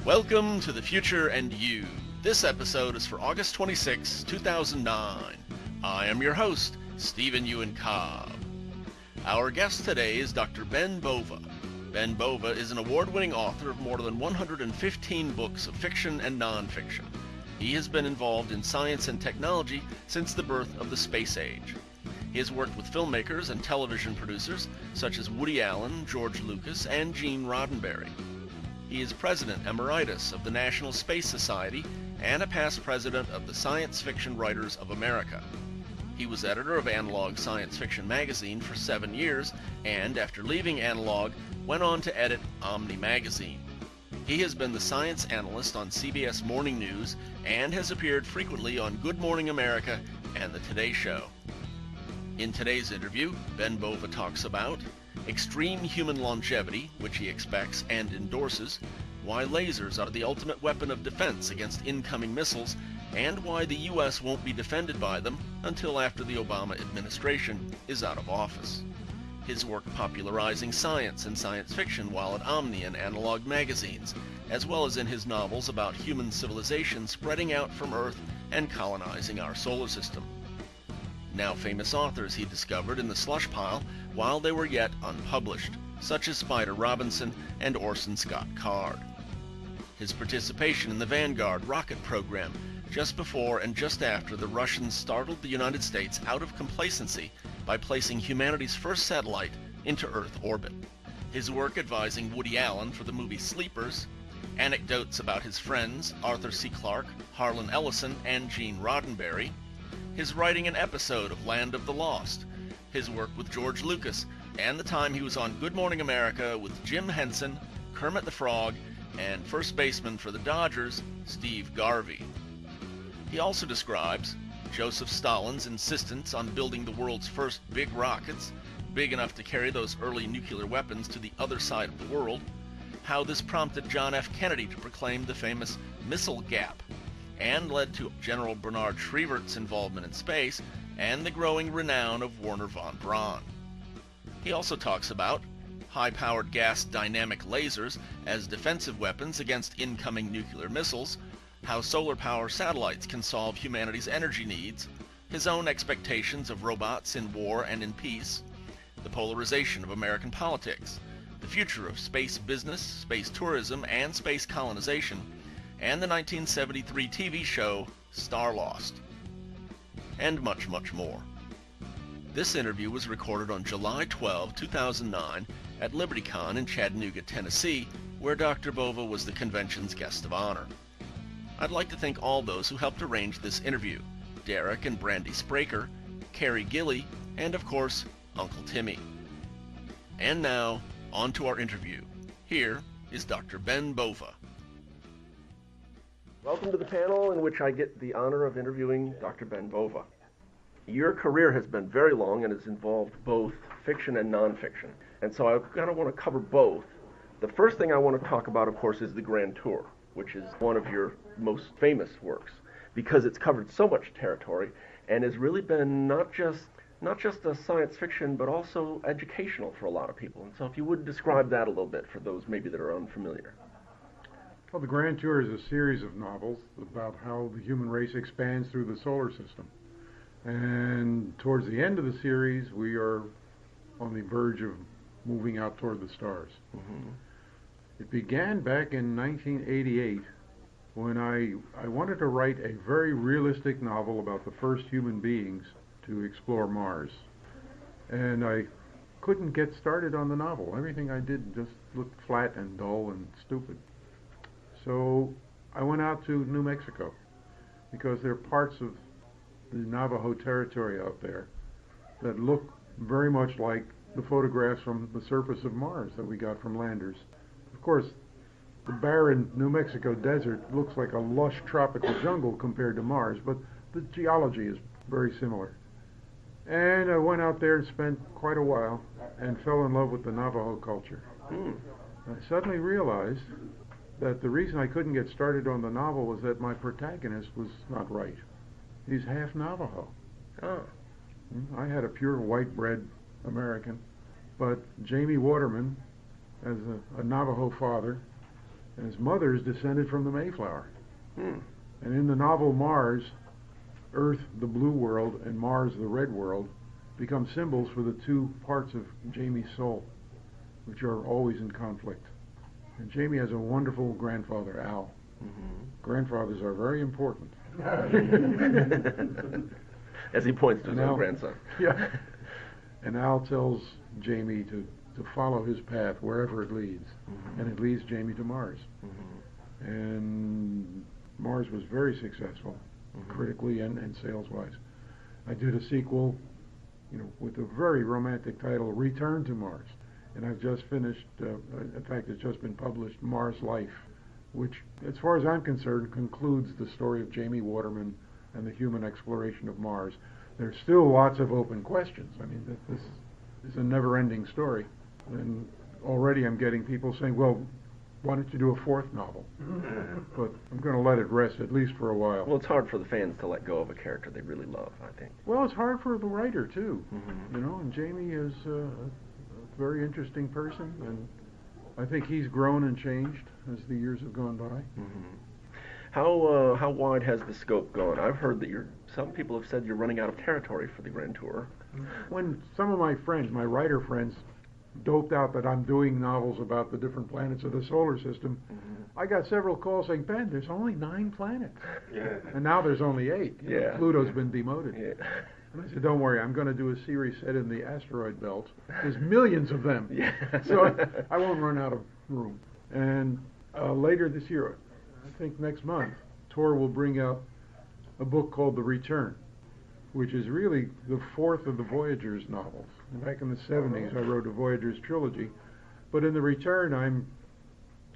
Welcome to The Future and You. This episode is for August 26, 2009. I am your host, Stephen Euin Cobb. Our guest today is Dr. Ben Bova. Ben Bova is an award-winning author of more than 115 books of fiction and non-fiction. He has been involved in science and technology since the birth of the space age. He has worked with filmmakers and television producers such as Woody Allen, George Lucas, and Gene Roddenberry. He is President Emeritus of the National Space Society and a past president of the Science Fiction Writers of America. He was editor of Analog Science Fiction magazine for 7 years, and after leaving Analog, went on to edit Omni magazine. He has been the science analyst on CBS Morning News and has appeared frequently on Good Morning America and The Today Show. In today's interview, Ben Bova talks about extreme human longevity, which he expects and endorses, why lasers are the ultimate weapon of defense against incoming missiles, and why the U.S. won't be defended by them until after the Obama administration is out of office. His work popularizing science and science fiction while at Omni and Analog magazines, as well as in his novels about human civilization spreading out from Earth and colonizing our solar system. Now famous authors he discovered in the slush pile while they were yet unpublished, such as Spider Robinson and Orson Scott Card. His participation in the Vanguard Rocket program just before and just after the Russians startled the United States out of complacency by placing humanity's first satellite into Earth orbit. His work advising Woody Allen for the movie Sleepers, anecdotes about his friends Arthur C. Clarke, Harlan Ellison, and Gene Roddenberry, his writing an episode of Land of the Lost, his work with George Lucas, and the time he was on Good Morning America with Jim Henson, Kermit the Frog, and first baseman for the Dodgers, Steve Garvey. He also describes Joseph Stalin's insistence on building the world's first big rockets, big enough to carry those early nuclear weapons to the other side of the world, how this prompted John F. Kennedy to proclaim the famous missile gap, and led to General Bernard Schrievert's involvement in space and the growing renown of Wernher von Braun. He also talks about high-powered gas dynamic lasers as defensive weapons against incoming nuclear missiles, how solar power satellites can solve humanity's energy needs, his own expectations of robots in war and in peace, the polarization of American politics, the future of space business, space tourism, and space colonization, and the 1973 TV show Star Lost, and much, much more. This interview was recorded on July 12, 2009 at LibertyCon in Chattanooga, Tennessee, where Dr. Bova was the convention's guest of honor. I'd like to thank all those who helped arrange this interview, Derek and Brandy Spraker, Carrie Gilly, and of course, Uncle Timmy. And now, on to our interview. Here is Dr. Ben Bova. Welcome to the panel in which I get the honor of interviewing Dr. Ben Bova. Your career has been very long and has involved both fiction and nonfiction, and so I kind of want to cover both. The first thing I want to talk about, of course, is the Grand Tour, which is one of your most famous works, because it's covered so much territory and has really been not just a science fiction, but also educational for a lot of people. And so if you would describe that a little bit for those maybe that are unfamiliar. Well, the Grand Tour is a series of novels about how the human race expands through the solar system. And towards the end of the series, we are on the verge of moving out toward the stars. Mm-hmm. It began back in 1988 when I wanted to write a very realistic novel about the first human beings to explore Mars. And I couldn't get started on the novel. Everything I did just looked flat and dull and stupid. So I went out to New Mexico because there are parts of the Navajo territory out there that look very much like the photographs from the surface of Mars that we got from landers. Of course, the barren New Mexico desert looks like a lush tropical jungle compared to Mars, but the geology is very similar. And I went out there and spent quite a while and fell in love with the Navajo culture. I suddenly realized that the reason I couldn't get started on the novel was that my protagonist was not right. He's half Navajo. Oh. I had a pure white-bread American, but Jamie Waterman, as a Navajo father, And his mother is descended from the Mayflower. Hmm. And in the novel Mars, Earth, the blue world, and Mars, the red world, become symbols for the two parts of Jamie's soul, which are always in conflict. And Jamie has a wonderful grandfather, Al. Mm-hmm. Grandfathers are very important. As he points to his And own grandson. Yeah. And Al tells Jamie to follow his path wherever it leads. Mm-hmm. And it leads Jamie to Mars. Mm-hmm. And Mars was very successful, Mm-hmm. critically and sales-wise. I did a sequel, with a very romantic title, Return to Mars. And I've just finished, in fact, it's just been published, Mars Life, which, as far as I'm concerned, concludes the story of Jamie Waterman and the human exploration of Mars. There's still lots of open questions. I mean, this is a never-ending story. And already I'm getting people saying, well, why don't you do a fourth novel? But I'm going to let it rest, at least for a while. Well, it's hard for the fans to let go of a character they really love, I think. Well, it's hard for the writer, too. Mm-hmm. And Jamie is a very interesting person, and I think he's grown and changed as the years have gone by. Mm-hmm. How wide has the scope gone? I've heard that some people have said you're running out of territory for the Grand Tour. When some of my friends, my writer friends, doped out that I'm doing novels about the different planets of the solar system, I got several calls saying, Ben, there's only 9 planets. Yeah. And now there's only 8. Yeah. Pluto's been demoted. Yeah. And I said, don't worry, I'm going to do a series set in the asteroid belt. There's millions of them. Yeah. So I won't run out of room. And later this year, I think next month, Tor will bring out a book called The Return, which is really the 4th of the Voyagers novels. And back in the 70s, I wrote a Voyagers trilogy. But in The Return, I'm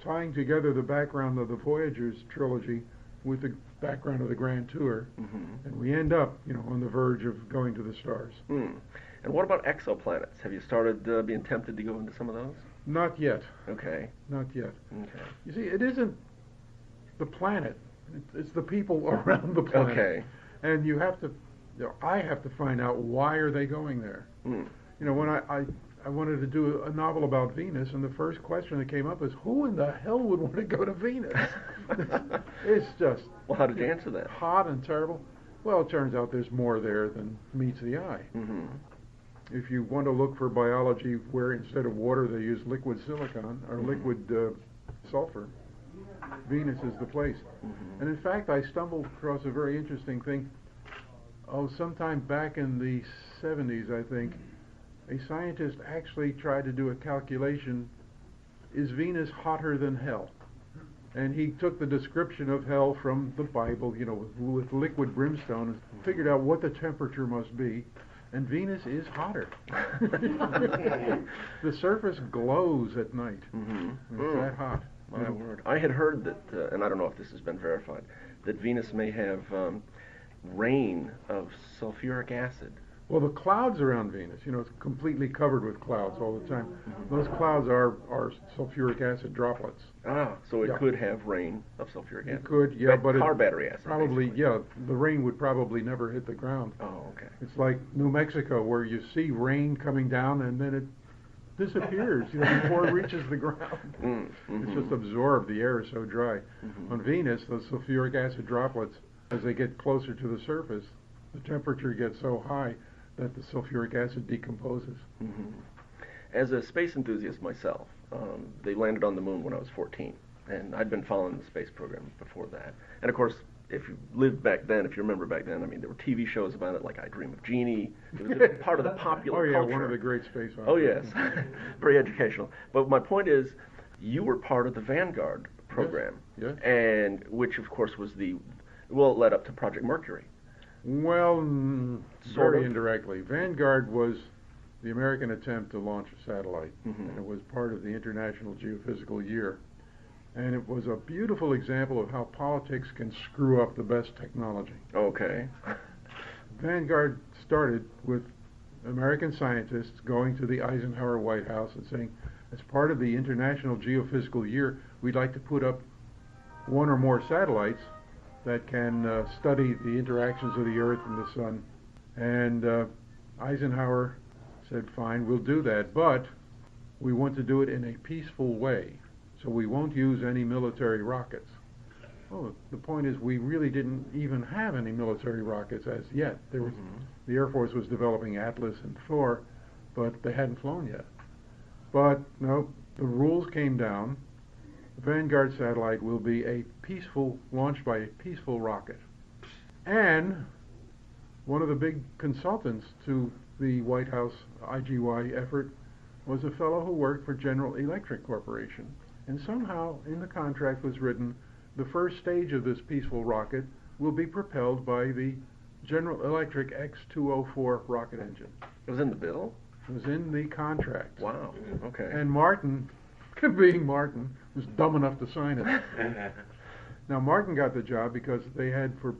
tying together the background of the Voyagers trilogy with the background of the Grand Tour. Mm-hmm. And we end up, on the verge of going to the stars. Mm. And what about exoplanets? Have you started being tempted to go into some of those? Not yet. Okay. Not yet. Okay. You see, it isn't the planet. It's the people around the planet. Okay. And you have to, I have to find out why are they going there. Mm. When I wanted to do a novel about Venus, and the first question that came up is, who in the hell would want to go to Venus? It's just Well, how did you answer that? hot and terrible. Well, it turns out there's more there than meets the eye. Mm-hmm. If you want to look for biology where instead of water they use liquid silicon or liquid sulfur, Venus is the place. Mm-hmm. And in fact, I stumbled across a very interesting thing. Sometime back in the 70s, I think, a scientist actually tried to do a calculation, is Venus hotter than hell? And he took the description of hell from the Bible, with liquid brimstone, and figured out what the temperature must be, and Venus is hotter. The surface glows at night. Mm-hmm. It's that hot. My word. I had heard that, and I don't know if this has been verified, that Venus may have rain of sulfuric acid. Well, the clouds around Venus, it's completely covered with clouds all the time. Those clouds are sulfuric acid droplets. Ah, so it Yeah. could have rain of sulfuric acid. It could, yeah, but car battery acid. probably, basically. yeah, the rain would probably never hit the ground. Oh, okay. It's like New Mexico, where you see rain coming down and then it disappears, before it reaches the ground. Mm-hmm. It's just absorbed. The air is so dry. Mm-hmm. On Venus, those sulfuric acid droplets, as they get closer to the surface, the temperature gets so high that the sulfuric acid decomposes. Mm-hmm. As a space enthusiast myself, they landed on the moon when I was 14, and I'd been following the space program before that. And of course, if you lived back then, if you remember back then, there were TV shows about it, like I Dream of Jeannie. It was a part of the popular culture. One of the great space operas. Oh, yes. Very educational. But my point is, you were part of the Vanguard program, Yes. and which, of course, was it led up to Project Mercury. Well, Sort very of. indirectly. Vanguard was the American attempt to launch a satellite, Mm-hmm. and it was part of the International Geophysical Year. And it was a beautiful example of how politics can screw up the best technology. Okay. Vanguard started with American scientists going to the Eisenhower White House and saying, as part of the International Geophysical Year, we'd like to put up one or more satellites that can study the interactions of the Earth and the Sun. And Eisenhower said, fine, we'll do that, but we want to do it in a peaceful way. so we won't use any military rockets. Well, the point is we really didn't even have any military rockets as yet. There was, the Air Force was developing Atlas and Thor, but they hadn't flown yet. But no, the rules came down. The Vanguard satellite will be launched by a peaceful rocket. And one of the big consultants to the White House IGY effort was a fellow who worked for General Electric Corporation. And somehow in the contract was written, the first stage of this peaceful rocket will be propelled by the General Electric X-204 rocket engine. It was in the bill? It was in the contract. Wow, okay. And Martin, being Martin, was dumb enough to sign it. Now Martin got the job because they had for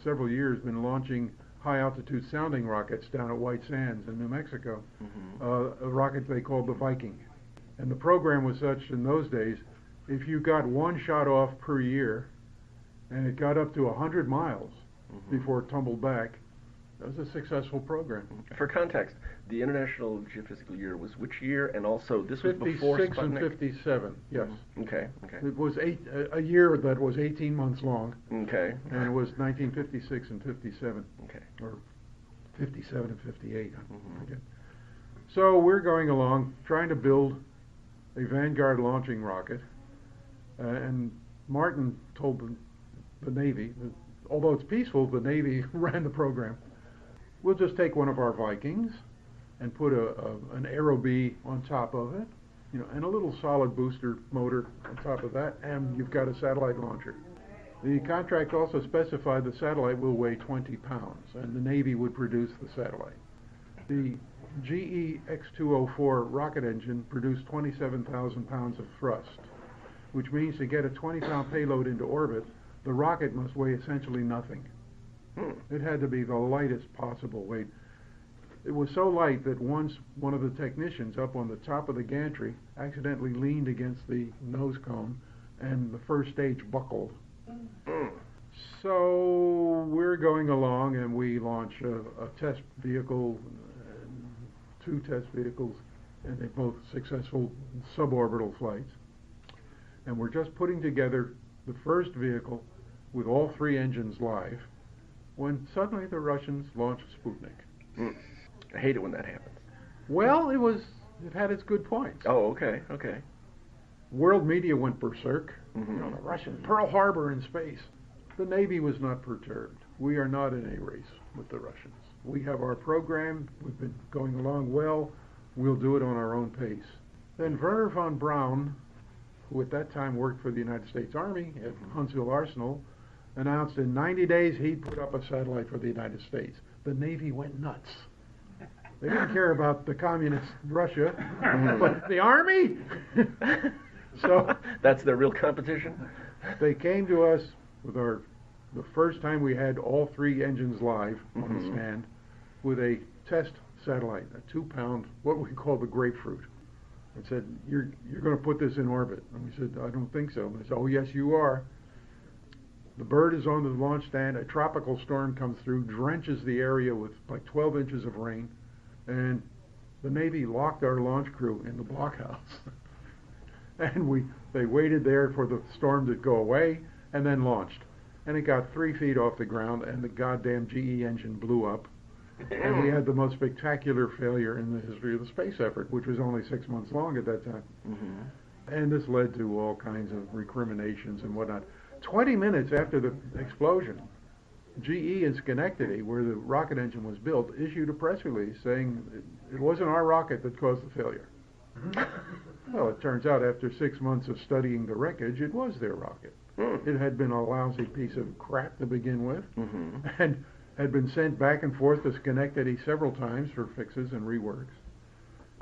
several years been launching high-altitude sounding rockets down at White Sands in New Mexico, a rocket they called the Viking. And the program was such in those days, if you got one shot off per year, and it got up to 100 miles before it tumbled back, that was a successful program. For context, the International Geophysical Year was which year, and also this was before 56 Sputnik? and 57, yes. Okay. It was a year that was 18 months long. Okay. And it was 1956 and 57. Okay. Or 57 and 58, I forget. So we're going along, trying to build a Vanguard launching rocket, and Martin told the Navy, although it's peaceful, the Navy ran the program. We'll just take one of our Vikings and put an Aerobee on top of it, and a little solid booster motor on top of that, and you've got a satellite launcher. The contract also specified the satellite will weigh 20 pounds, and the Navy would produce the satellite. The GE X-204 rocket engine produced 27,000 pounds of thrust, which means to get a 20-pound payload into orbit, the rocket must weigh essentially nothing. It had to be the lightest possible weight. It was so light that once one of the technicians up on the top of the gantry accidentally leaned against the nose cone, and the first stage buckled. So we're going along, and we launch a test vehicle, two test vehicles, and they're both successful suborbital flights. And we're just putting together the first vehicle with all three engines live, when suddenly the Russians launched Sputnik. I hate it when that happens. Well, it had its good points. Oh, okay. World media went berserk. The Russians, Pearl Harbor in space. The Navy was not perturbed. We are not in a race with the Russians. We have our program. We've been going along well. We'll do it on our own pace. Then Werner von Braun, who at that time worked for the United States Army at Huntsville Arsenal, announced in 90 days he'd put up a satellite for the United States. The Navy went nuts. They didn't care about the communist Russia, but the Army? So that's their real competition? They came to us with the first time we had all three engines live on the stand, with a test satellite, a 2-pound, what we call the grapefruit. And said, you're going to put this in orbit. And we said, I don't think so. And they said, oh, yes, you are. The bird is on the launch stand. A tropical storm comes through, drenches the area with like 12 inches of rain. And the Navy locked our launch crew in the blockhouse. And they waited there for the storm to go away and then launched. And it got 3 feet off the ground, and the goddamn GE engine blew up. And we had the most spectacular failure in the history of the space effort, which was only 6 months long at that time. And this led to all kinds of recriminations and whatnot. 20 minutes after the explosion, GE in Schenectady, where the rocket engine was built, issued a press release saying it wasn't our rocket that caused the failure. Well, it turns out after 6 months of studying the wreckage, it was their rocket. It had been a lousy piece of crap to begin with, and had been sent back and forth to Schenectady several times for fixes and reworks.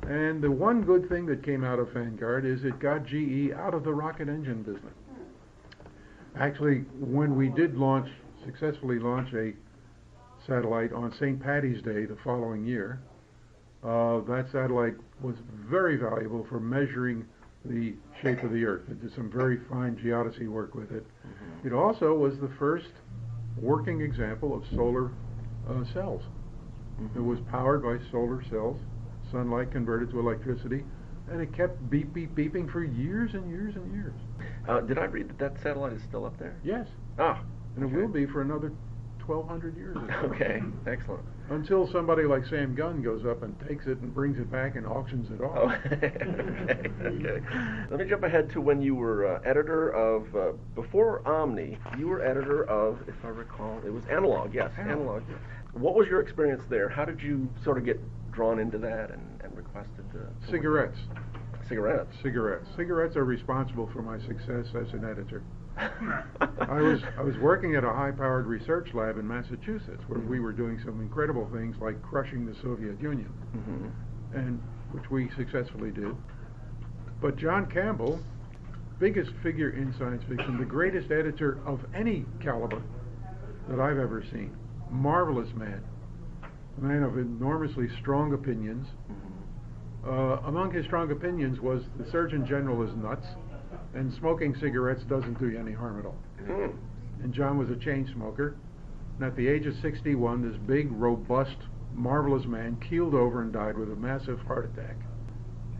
And the one good thing that came out of Vanguard is it got GE out of the rocket engine business. Actually, when we did successfully launch a satellite on St. Paddy's Day the following year, that satellite was very valuable for measuring the shape of the Earth. It did some very fine geodesy work with it. It also was the first working example of solar cells. It was powered by solar cells, sunlight converted to electricity, And it kept beeping for years and years and years. Did I read that satellite is still up there? Yes. Ah. And okay. It will be for another 1,200 years or so. Okay, excellent. Until somebody like Sam Gunn goes up and takes it and brings it back and auctions it off. Oh, okay. Let me jump ahead to when you were editor of, before Omni, you were editor of, if I recall, it was Analog, yes, Analog. Yes. What was your experience there? How did you sort of get drawn into that and requested to Cigarettes. Cigarettes? Cigarettes are responsible for my success as an editor. I was working at a high-powered research lab in Massachusetts where we were doing some incredible things like crushing the Soviet Union, and which we successfully did. But John Campbell, biggest figure in science fiction, the greatest editor of any caliber that I've ever seen, marvelous man, a man of enormously strong opinions. Among his strong opinions was the Surgeon General is nuts, and smoking cigarettes doesn't do you any harm at all. And John was a chain smoker, and at the age of 61, this big, robust, marvelous man keeled over and died with a massive heart attack.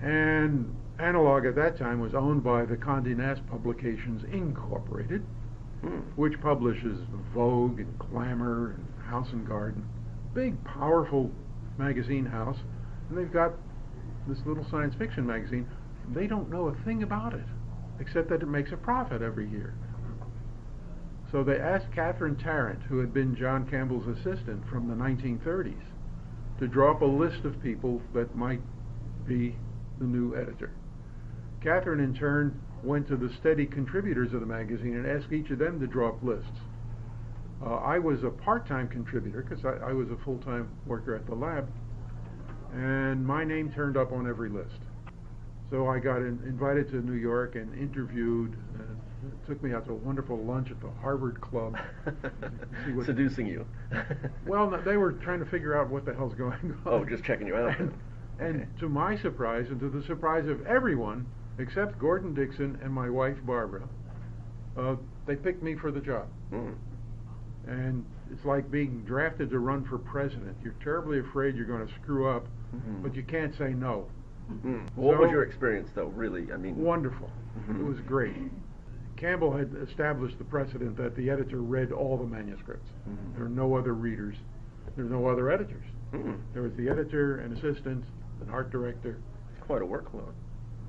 And Analog at that time was owned by the Condé Nast Publications Incorporated, which publishes Vogue and Glamour and House and Garden. Big, powerful magazine house, and they've got this little science fiction magazine. They don't know a thing about it, except that it makes a profit every year. So they asked Catherine Tarrant, who had been John Campbell's assistant from the 1930s, to draw up a list of people that might be the new editor. Catherine, in turn, went to the steady contributors of the magazine and asked each of them to draw up lists. I was a part-time contributor because I was a full-time worker at the lab, and my name turned up on every list. So I got invited to New York and interviewed. It took me out to a wonderful lunch at the Harvard Club. Seducing you. Well, no, they were trying to figure out what the hell's going on. Oh, just checking you out. And to my surprise, and to the surprise of everyone, except Gordon Dixon and my wife Barbara, they picked me for the job. And it's like being drafted to run for president. You're terribly afraid you're going to screw up, but you can't say no. What was your experience, though, really? I mean, wonderful. It was great. Campbell had established the precedent that the editor read all the manuscripts. There were no other readers. There were no other editors. There was the editor, an assistant, an art director. It's quite a workload.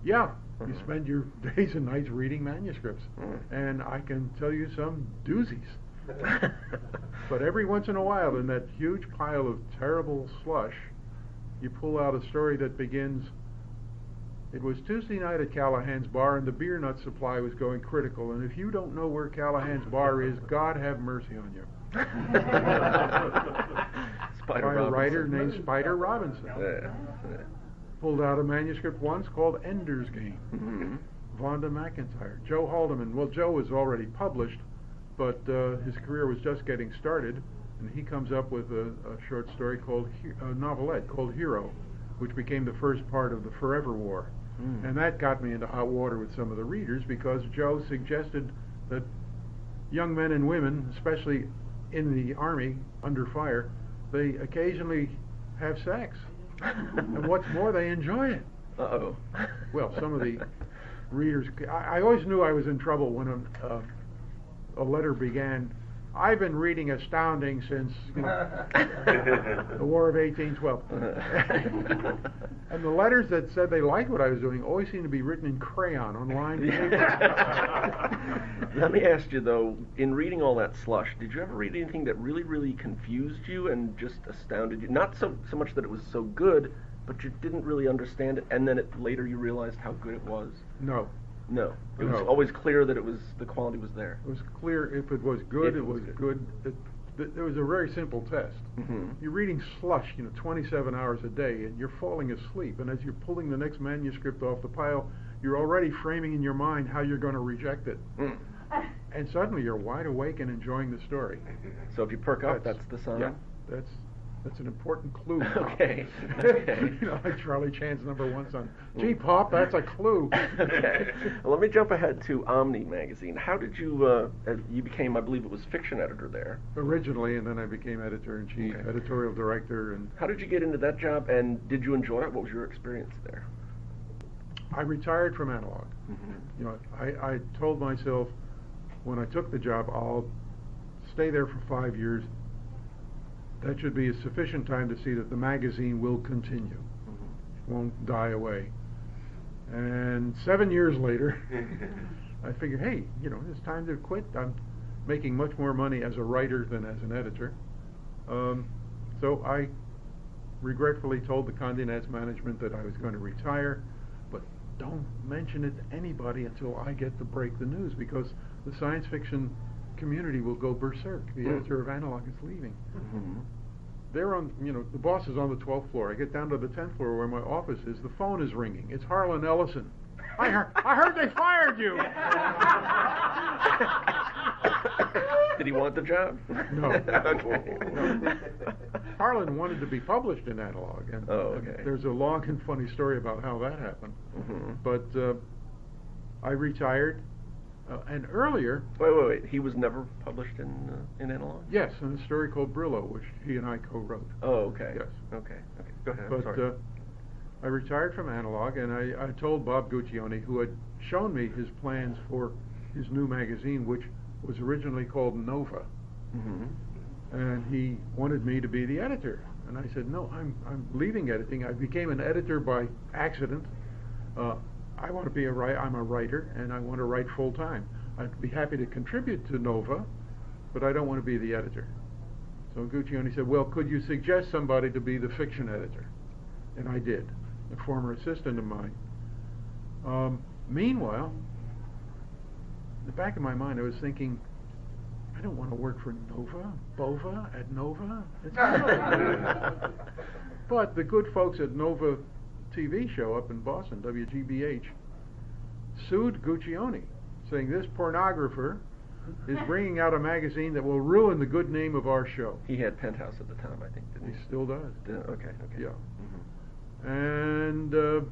Yeah. You spend your days and nights reading manuscripts. And I can tell you some doozies. But every once in a while, in that huge pile of terrible slush, you pull out a story that begins, it was Tuesday night at Callahan's Bar and the beer nut supply was going critical, and if you don't know where Callahan's Bar is, God have mercy on you. By a writer named Spider Robinson. Pulled out a manuscript once called Ender's Game. Vonda McIntyre. Joe Haldeman. Well, Joe was already published, but his career was just getting started, and he comes up with a short story called, a novelette called Hero, which became the first part of the Forever War. And that got me into hot water with some of the readers because Joe suggested that young men and women, especially in the Army, under fire, they occasionally have sex. And what's more, they enjoy it. Uh-oh. Well, some of the readers, I always knew I was in trouble when a letter began, I've been reading Astounding since the War of 1812. And the letters that said they liked what I was doing always seemed to be written in crayon on lined paper. Let me ask you, though, in reading all that slush, did you ever read anything that really, really confused you and just astounded you? Not so much that it was so good, but you didn't really understand it, and then later you realized how good it was? No. No. It was always clear that the quality was there. It was clear if it was good, it was good. There was a very simple test. You're reading slush, 27 hours a day, and you're falling asleep. And as you're pulling the next manuscript off the pile, you're already framing in your mind how you're going to reject it. And suddenly you're wide awake and enjoying the story. So if you perk up, that's the sign? Yeah, that's an important clue. Okay. Like Charlie Chan's #1 son. Gee, Pop, that's a clue. Okay. Well, let me jump ahead to Omni magazine. How did you became, I believe it was fiction editor there? Originally, and then I became editor-in-chief, editorial director. And how did you get into that job, and did you enjoy it? What was your experience there? I retired from analog. You know, I told myself when I took the job, I'll stay there for 5 years. That should be a sufficient time to see that the magazine will continue, won't die away. And 7 years later, I figured, hey, you know, it's time to quit. I'm making much more money as a writer than as an editor. So I regretfully told the Condé Nast management that I was going to retire, but don't mention it to anybody until I get to break the news, because the science fiction community will go berserk. The editor of Analog is leaving. They're on, you know, the boss is on the 12th floor. I get down to the 10th floor where my office is. The phone is ringing. It's Harlan Ellison. I heard they fired you. Did he want the job? No. Okay. No. Harlan wanted to be published in Analog, and, and there's a long and funny story about how that happened. But I retired, and earlier. Wait. He was never published in Analog? Yes, in a story called Brillo, which he and I co-wrote. Oh, okay. Yes. Okay. Go ahead. But sorry. I retired from Analog, and I told Bob Guccione, who had shown me his plans for his new magazine, which was originally called Nova, and he wanted me to be the editor. And I said, no, I'm leaving editing. I became an editor by accident. I want to be a writer. I'm a writer, and I want to write full time. I'd be happy to contribute to Nova, but I don't want to be the editor. So Guccione said, well, could you suggest somebody to be the fiction editor? And I did, a former assistant of mine. Meanwhile, in the back of my mind, I was thinking, I don't want to work for Nova, Bova, at Nova. But the good folks at Nova TV show up in Boston, WGBH, sued Guccione, saying this pornographer is bringing out a magazine that will ruin the good name of our show. He had Penthouse at the time, I think, didn't he? He still does. Okay. Yeah. And a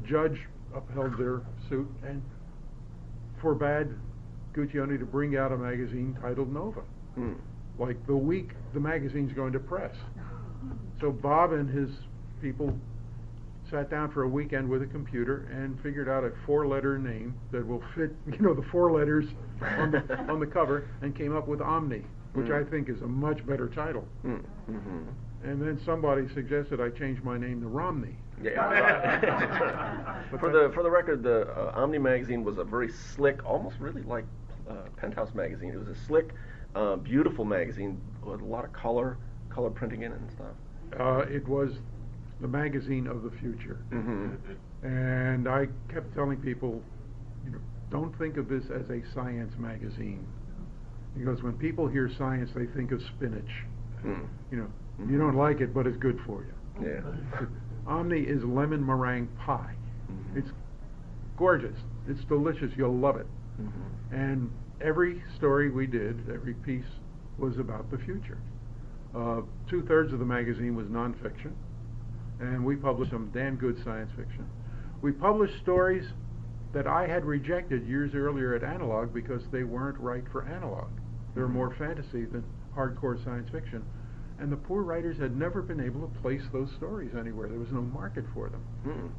judge upheld their suit and forbade Guccione to bring out a magazine titled Nova, like the week the magazine's going to press. So Bob and his people sat down for a weekend with a computer and figured out a 4-letter name that will fit, you know, the 4 letters on the cover, and came up with Omni, which I think is a much better title. And then somebody suggested I change my name to Romney. Yeah. For the record, the Omni magazine was a very slick, almost really like Penthouse magazine. It was a slick, beautiful magazine with a lot of color printing in it and stuff. It was the magazine of the future. And I kept telling people, you know, don't think of this as a science magazine, because when people hear science, they think of spinach. You know, you don't like it, but it's good for you. Yeah. Omni is lemon meringue pie. It's gorgeous. It's delicious. You'll love it. And every story we did, every piece, was about the future. 2/3 of the magazine was nonfiction, and we published some damn good science fiction. We published stories that I had rejected years earlier at Analog because they weren't right for Analog. They were more fantasy than hardcore science fiction. And the poor writers had never been able to place those stories anywhere. There was no market for them.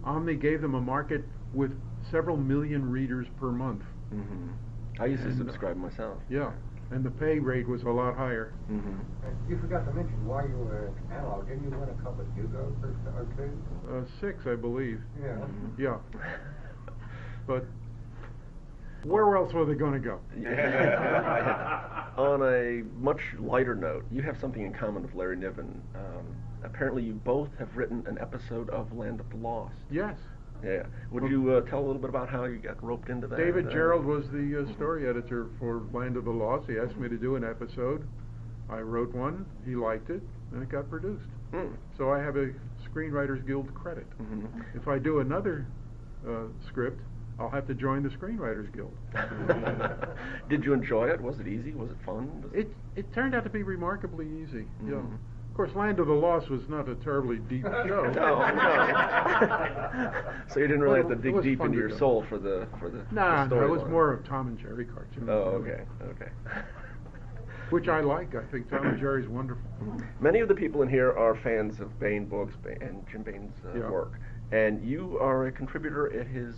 Omni gave them a market with several million readers per month. I used to subscribe myself. Yeah, and the pay rate was a lot higher. You forgot to mention while you were at Analog, didn't you win a couple of Hugos or two? 6, I believe. Yeah. Yeah. But where else were they going to go? On a much lighter note, you have something in common with Larry Niven. Apparently, you both have written an episode of Land of the Lost. Yes. Yeah. Would you tell a little bit about how you got roped into that? David Gerald was the story editor for Land of the Lost. He asked me to do an episode. I wrote one. He liked it, and it got produced. So I have a Screenwriters Guild credit. If I do another script, I'll have to join the Screenwriters Guild. Did you enjoy it? Was it easy? Was it fun? It turned out to be remarkably easy. Yeah. Of course, Land of the Lost was not a terribly deep show. No. So you didn't really have to dig deep into your soul for the Nah, story it was line. more of Tom and Jerry cartoons. Oh, okay. Which I like. I think Tom and Jerry's wonderful. Many of the people in here are fans of Bain books and Jim Bain's work. And you are a contributor at his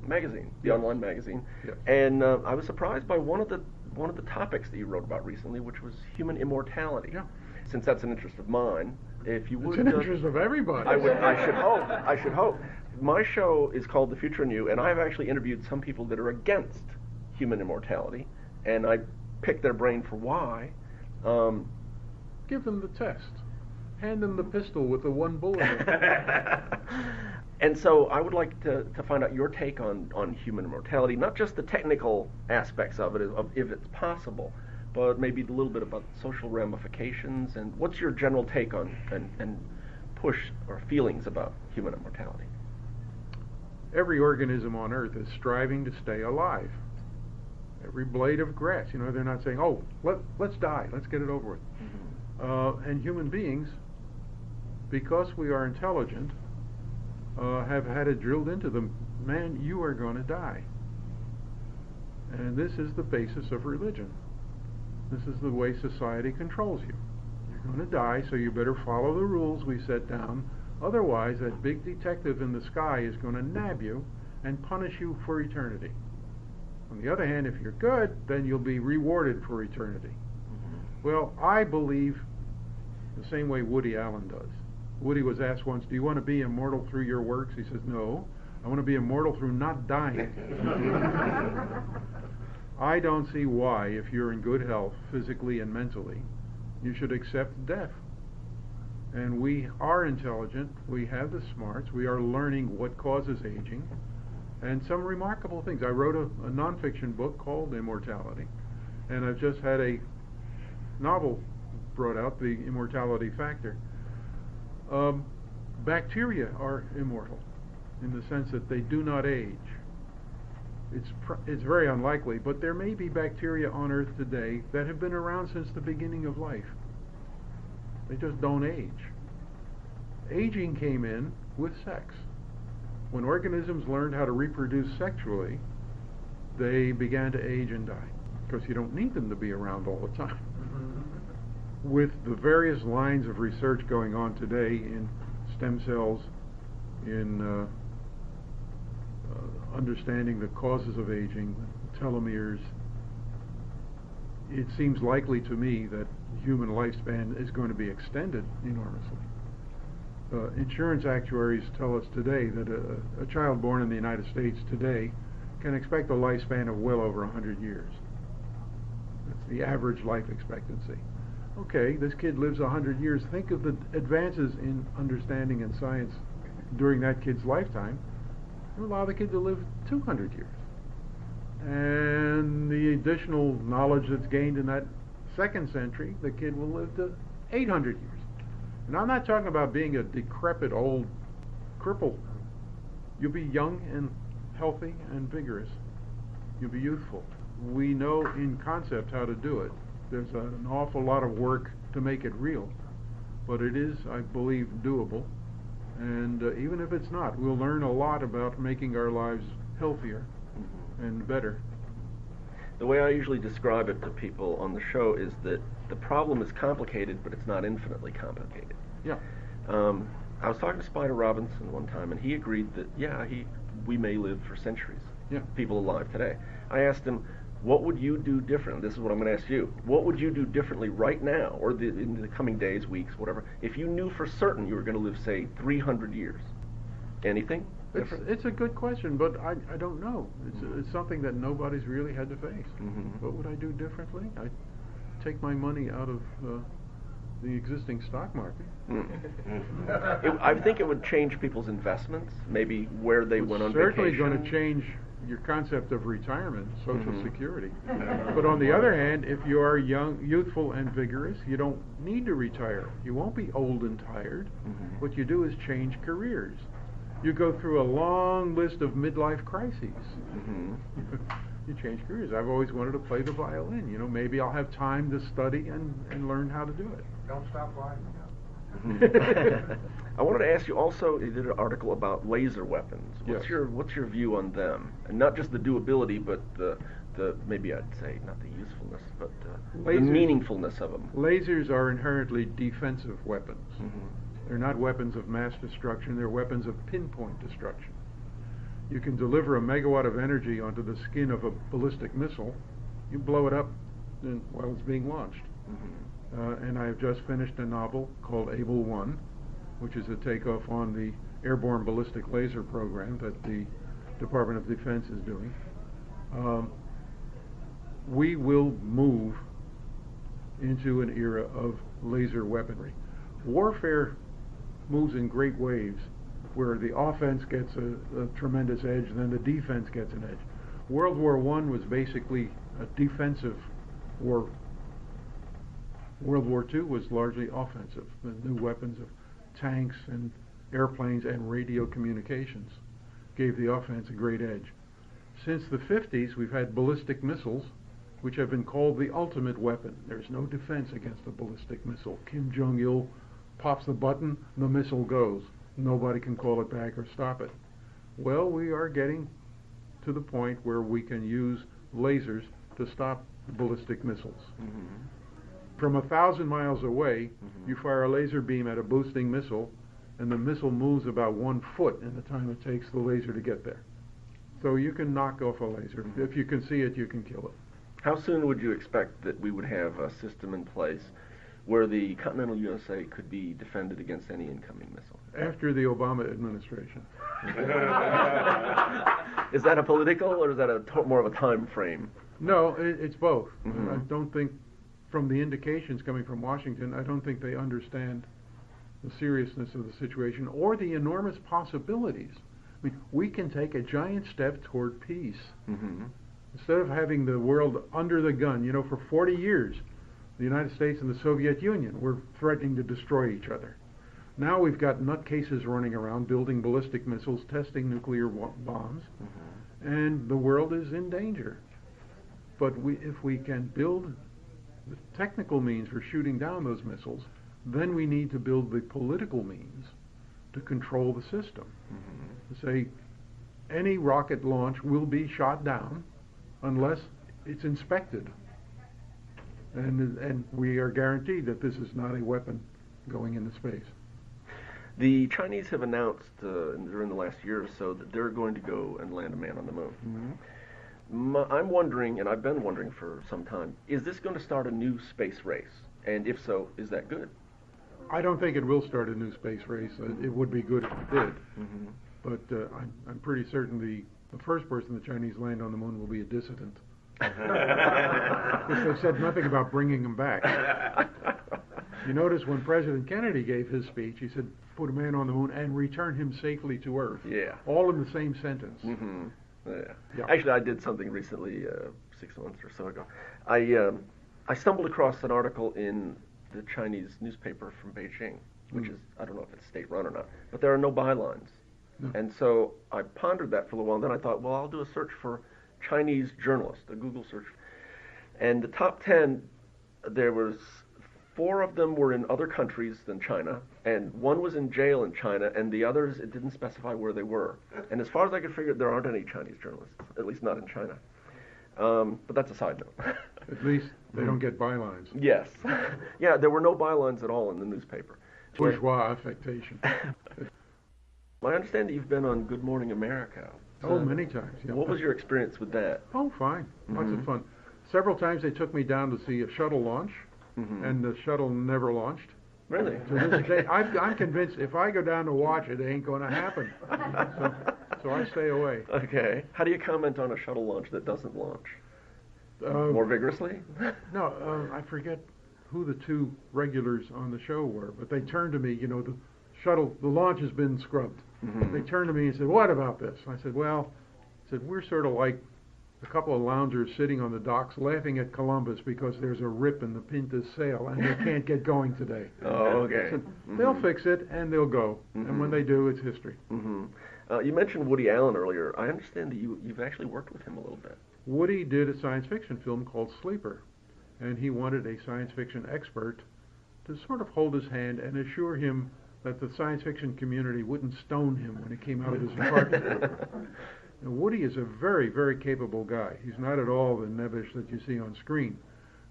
magazine, the online magazine. Yes. And I was surprised by one of the topics that you wrote about recently, which was human immortality. Yeah. Since that's an interest of mine, if you would, it's an interest of everybody. I should hope. My show is called The Future in You, and I've actually interviewed some people that are against human immortality, and I picked their brain for why. Give them the test. Hand them the pistol with the one bullet in it. And so I would like to find out your take on human immortality, not just the technical aspects of it, of if it's possible, but maybe a little bit about social ramifications, and what's your general take on and push or feelings about human immortality? Every organism on Earth is striving to stay alive. Every blade of grass, they're not saying, oh, let's die, let's get it over with. Mm-hmm. And human beings, because we are intelligent, have had it drilled into them, man, you are going to die. And this is the basis of religion. This is the way society controls you. You're going to die, so you better follow the rules we set down. Otherwise, that big detective in the sky is going to nab you and punish you for eternity. On the other hand, if you're good, then you'll be rewarded for eternity. Mm-hmm. Well, I believe the same way Woody Allen does. Woody was asked once, do you want to be immortal through your works? He says, no, I want to be immortal through not dying. I don't see why, if you're in good health, physically and mentally, you should accept death. And we are intelligent, we have the smarts, we are learning what causes aging, and some remarkable things. I wrote a nonfiction book called Immortality, and I've just had a novel brought out, The Immortality Factor. Bacteria are immortal in the sense that they do not age. It's very unlikely, but there may be bacteria on Earth today that have been around since the beginning of life. They just don't age. Aging came in with sex. When organisms learned how to reproduce sexually, they began to age and die, because you don't need them to be around all the time. With the various lines of research going on today in stem cells, in understanding the causes of aging, telomeres, it seems likely to me that human lifespan is going to be extended enormously. Insurance actuaries tell us today that a child born in the United States today can expect a lifespan of well over 100 years. That's the average life expectancy. Okay, this kid lives 100 years. Think of the advances in understanding and science during that kid's lifetime. It'll allow the kid to live 200 years. And the additional knowledge that's gained in that second century, the kid will live to 800 years. And I'm not talking about being a decrepit old cripple. You'll be young and healthy and vigorous. You'll be youthful. We know in concept how to do it. There's an awful lot of work to make it real, but it is, I believe, doable. And even if it's not, we'll learn a lot about making our lives healthier and better. The way I usually describe it to people on the show is that the problem is complicated, but it's not infinitely complicated. Yeah. I was talking to Spider Robinson one time, and he agreed that, we may live for centuries. Yeah. People alive today. I asked him, what would you do differently? This is what I'm going to ask you. What would you do differently right now, or in the coming days, weeks, whatever, if you knew for certain you were going to live, say, 300 years? Anything different? It's a good question, but I don't know. It's something that nobody's really had to face. Mm-hmm. What would I do differently? I'd take my money out of the existing stock market. I think it would change people's investments, maybe where they went on vacation. Certainly going to change your concept of retirement, Social Security. But on the other hand, if you are young, youthful, and vigorous, you don't need to retire. You won't be old and tired. What you do is change careers. You go through a long list of midlife crises. You change careers. I've always wanted to play the violin. Maybe I'll have time to study and learn how to do it. Don't stop writing now. I wanted to ask you also, you did an article about laser weapons. What's your view on them? And not just the doability, but the maybe I'd say not the usefulness, but the meaningfulness of them. Lasers are inherently defensive weapons. They're not weapons of mass destruction, they're weapons of pinpoint destruction. You can deliver a megawatt of energy onto the skin of a ballistic missile, you blow it up while it's being launched. And I have just finished a novel called Able 1, which is a takeoff on the airborne ballistic laser program that the Department of Defense is doing. We will move into an era of laser weaponry. Warfare moves in great waves, where the offense gets a tremendous edge, and then the defense gets an edge. World War I was basically a defensive war. World War II was largely offensive. The new weapons of tanks and airplanes and radio communications gave the offense a great edge. Since the 50s, we've had ballistic missiles, which have been called the ultimate weapon. There's no defense against a ballistic missile. Kim Jong-il pops the button, the missile goes. Nobody can call it back or stop it. Well, we are getting to the point where we can use lasers to stop ballistic missiles. From 1,000 miles away, you fire a laser beam at a boosting missile, and the missile moves about 1 foot in the time it takes the laser to get there. So you can knock off a laser. If you can see it, you can kill it. How soon would you expect that we would have a system in place where the continental USA could be defended against any incoming missile? After the Obama administration. Is that a political, or is that more of a time frame? No, it's both. I don't think, from the indications coming from Washington, I don't think they understand the seriousness of the situation or the enormous possibilities. I mean, we can take a giant step toward peace. Instead of having the world under the gun, for 40 years, the United States and the Soviet Union were threatening to destroy each other. Now we've got nutcases running around building ballistic missiles, testing nuclear bombs, and the world is in danger. But if we can build the technical means for shooting down those missiles, then we need to build the political means to control the system. To say any rocket launch will be shot down unless it's inspected. And we are guaranteed that this is not a weapon going into space. The Chinese have announced during the last year or so that they're going to go and land a man on the moon. I'm wondering, and I've been wondering for some time, is this going to start a new space race? And if so, is that good? I don't think it will start a new space race. It would be good if it did. But I'm pretty certain the first person the Chinese land on the moon will be a dissident. Because they said nothing about bringing him back. You notice when President Kennedy gave his speech, he said, put a man on the moon and return him safely to Earth. Yeah. All in the same sentence. Yeah. Actually, I did something recently, 6 months or so ago. I stumbled across an article in the Chinese newspaper from Beijing, which is, I don't know if it's state-run or not, but there are no bylines. And so I pondered that for a little while, and then I thought, well, I'll do a search for Chinese journalists, a Google search. And the top 10, there was 4 of them were in other countries than China, and 1 was in jail in China, and the others, it didn't specify where they were. And as far as I could figure, there aren't any Chinese journalists, at least not in China. But that's a side note. At least they don't get bylines. Yes. Yeah, there were no bylines at all in the newspaper. Bourgeois affectation. I understand that you've been on Good Morning America. Oh, many times. Yeah. What was your experience with that? Oh, fine. Lots of fun. Several times they took me down to see a shuttle launch, and the shuttle never launched. Really? To this day, I'm convinced if I go down to watch it, it ain't going to happen. So I stay away. Okay. How do you comment on a shuttle launch that doesn't launch? More vigorously? No, I forget who the 2 regulars on the show were, but they turned to me, the launch has been scrubbed. They turned to me and said, what about this? I said, we're sort of like a couple of loungers sitting on the docks laughing at Columbus because there's a rip in the Pinta's sail and they can't get going today. Oh, okay. Said, they'll fix it and they'll go. And when they do, it's history. You mentioned Woody Allen earlier. I understand that you've actually worked with him a little bit. Woody did a science fiction film called Sleeper, and he wanted a science fiction expert to sort of hold his hand and assure him that the science fiction community wouldn't stone him when he came out of his apartment. Now, Woody is a very, very capable guy. He's not at all the nebbish that you see on screen,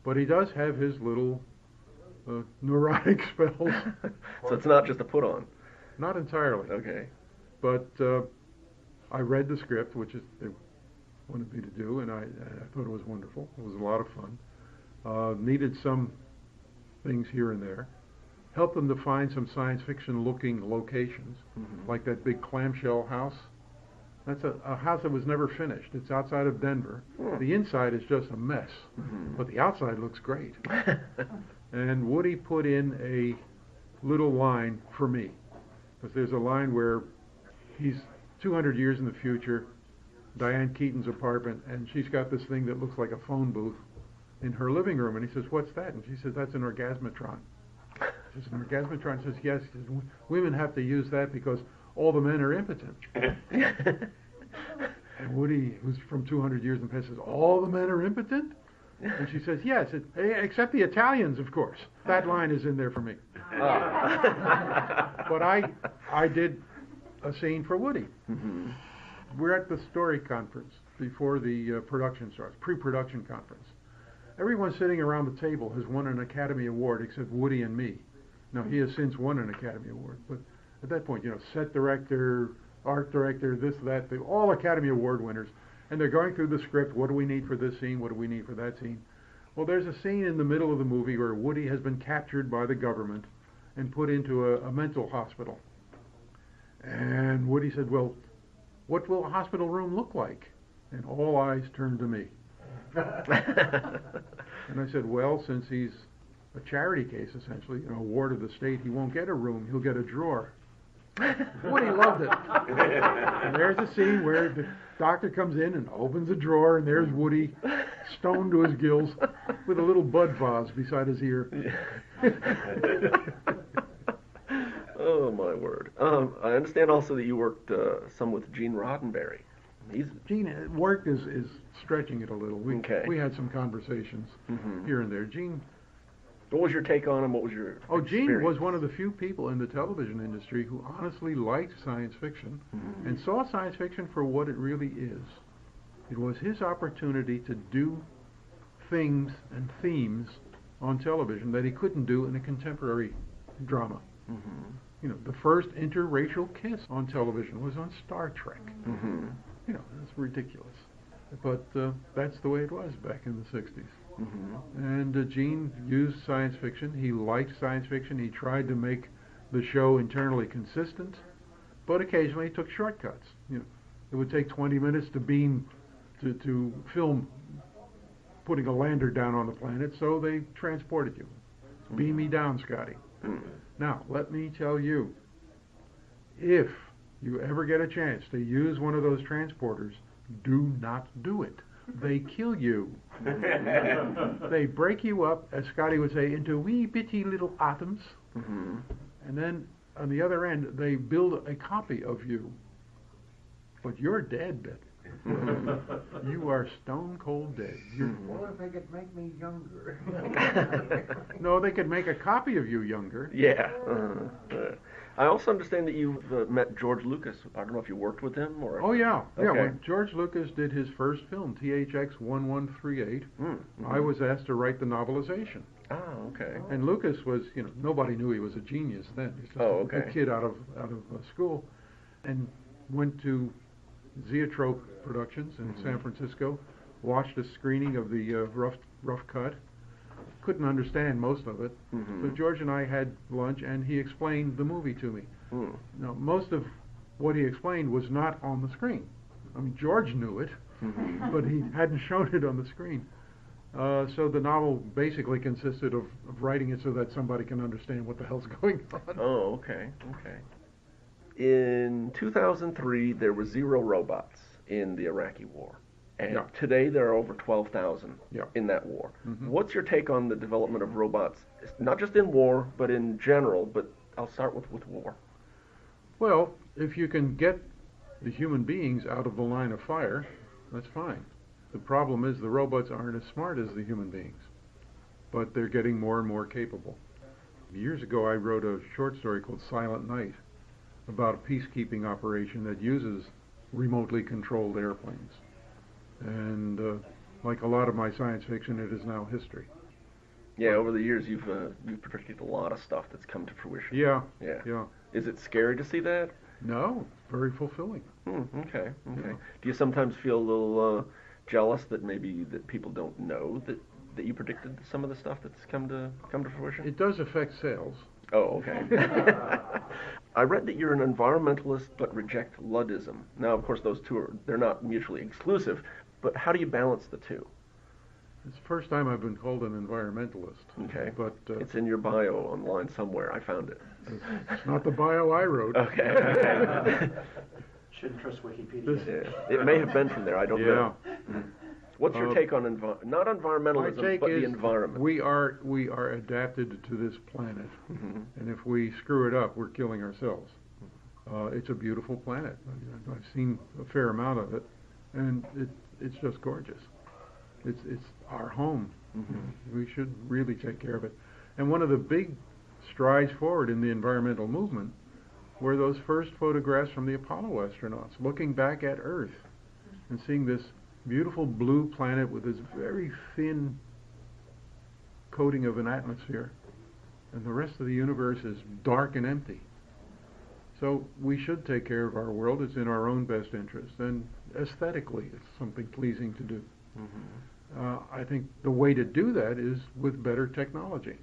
but he does have his little neurotic spells. So it's not just a put on. Not entirely. Okay. But I read the script, which they wanted me to do, and I thought it was wonderful. It was a lot of fun. Needed some things here and there. Helped them to find some science fiction looking locations, like that big clamshell house. That's a house that was never finished. It's outside of Denver. The inside is just a mess, but the outside looks great. And Woody put in a little line for me, because there's a line where he's 200 years in the future, Diane Keaton's apartment, and she's got this thing that looks like a phone booth in her living room, and he says, "What's that?" And she says, "That's an orgasmatron." She says, "An orgasmatron?" She says, "Yes." He says, "Women have to use that because all the men are impotent." And Woody, who's from 200 years in the past, says, "All the men are impotent?" And she says, "Yes, except the Italians, of course." That line is in there for me. But I did a scene for Woody. We're at the story conference before the production starts, pre-production conference. Everyone sitting around the table has won an Academy Award except Woody and me. Now, he has since won an Academy Award, but at that point, set director, art director, this, that, they're all Academy Award winners, and they're going through the script. What do we need for this scene? What do we need for that scene? Well, there's a scene in the middle of the movie where Woody has been captured by the government and put into a mental hospital. And Woody said, "Well, what will a hospital room look like?" And all eyes turned to me. And I said, "Well, since he's a charity case, essentially, a ward of the state, he won't get a room, he'll get a drawer." Woody loved it. And there's a scene where the doctor comes in and opens a drawer, and there's Woody, stoned to his gills, with a little bud vase beside his ear. Oh, my word. I understand also that you worked some with Gene Roddenberry. Gene, work is stretching it a little. We had some conversations here and there. Gene... What was your take on him? What was your Gene was one of the few people in the television industry who honestly liked science fiction and saw science fiction for what it really is. It was his opportunity to do things and themes on television that he couldn't do in a contemporary drama. The first interracial kiss on television was on Star Trek. That's ridiculous. But that's the way it was back in the 60s. And Gene used science fiction. He liked science fiction. He tried to make the show internally consistent, but occasionally he took shortcuts. It would take 20 minutes to film putting a lander down on the planet, so they transported you. Beam me down, Scotty. Now, let me tell you, if you ever get a chance to use one of those transporters, do not do it. They kill you. They break you up, as Scotty would say, into wee bitty little atoms. And then on the other end, they build a copy of you. But you're dead, Betty. You are stone cold dead. Well, if they could make me younger. No, they could make a copy of you younger. Yeah. I also understand that you've met George Lucas. I don't know if you worked with him or... Oh, yeah. Okay. Yeah, when George Lucas did his first film, THX 1138, I was asked to write the novelization. Oh, okay. And Lucas was, nobody knew he was a genius then. He was just a kid out of school. And went to Zoetrope Productions in San Francisco, watched a screening of the rough cut. Couldn't understand most of it. So George and I had lunch, and he explained the movie to me. Now, most of what he explained was not on the screen. I mean, George knew it, but he hadn't shown it on the screen. So the novel basically consisted of writing it so that somebody can understand what the hell's going on. Oh, okay. In 2003, there were 0 robots in the Iraqi war. And today there are over 12,000 in that war. What's your take on the development of robots, not just in war, but in general, but I'll start with war? Well, if you can get the human beings out of the line of fire, that's fine. The problem is the robots aren't as smart as the human beings, but they're getting more and more capable. Years ago, I wrote a short story called Silent Night about a peacekeeping operation that uses remotely controlled airplanes. And like a lot of my science fiction, it is now history. Yeah, over the years you've predicted a lot of stuff that's come to fruition. Yeah. Yeah. Is it scary to see that? No, very fulfilling. Okay. Yeah. Do you sometimes feel a little jealous that maybe that people don't know that you predicted some of the stuff that's come to fruition? It does affect sales. Oh, okay. I read that you're an environmentalist but reject Luddism. Now, of course, those two they're not mutually exclusive, but how do you balance the two? It's the first time I've been called an environmentalist. Okay. But it's in your bio online somewhere. I found it. It's not the bio I wrote. Okay. Shouldn't trust Wikipedia. Yeah. It may have been from there. I don't know. What's your take on not environmentalism, but the environment? We are adapted to this planet, and if we screw it up, we're killing ourselves. It's a beautiful planet. I've seen a fair amount of it, and it's just gorgeous. It's our home. We should really take care of it. And one of the big strides forward in the environmental movement were those first photographs from the Apollo astronauts looking back at Earth and seeing this beautiful blue planet with this very thin coating of an atmosphere, and the rest of the universe is dark and empty. So we should take care of our world. It's in our own best interest, and aesthetically it's something pleasing to do. I think the way to do that is with better technology.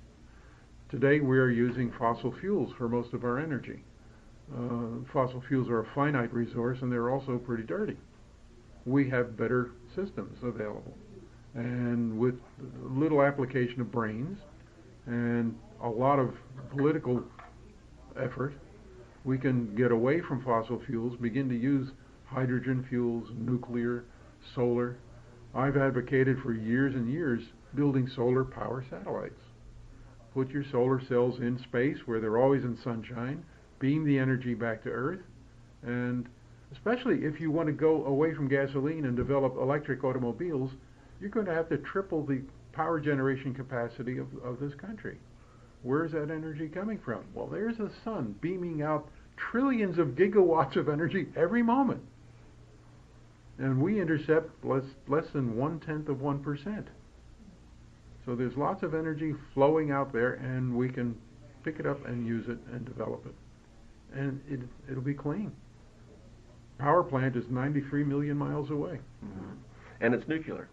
Today we are using fossil fuels for most of our energy. Fossil fuels are a finite resource, and they're also pretty dirty. We have better systems available, and with little application of brains and a lot of political effort, we can get away from fossil fuels, begin to use hydrogen fuels, nuclear, solar. I've advocated for years and years building solar power satellites. Put your solar cells in space where they're always in sunshine, beam the energy back to Earth, and especially if you want to go away from gasoline and develop electric automobiles, you're going to have to triple the power generation capacity of this country. Where's that energy coming from? Well, there's the sun beaming out trillions of gigawatts of energy every moment. And we intercept less than 1/10%. So there's lots of energy flowing out there, and we can pick it up and use it and develop it. And it'll be clean. Power plant is 93 million miles away. And it's nuclear.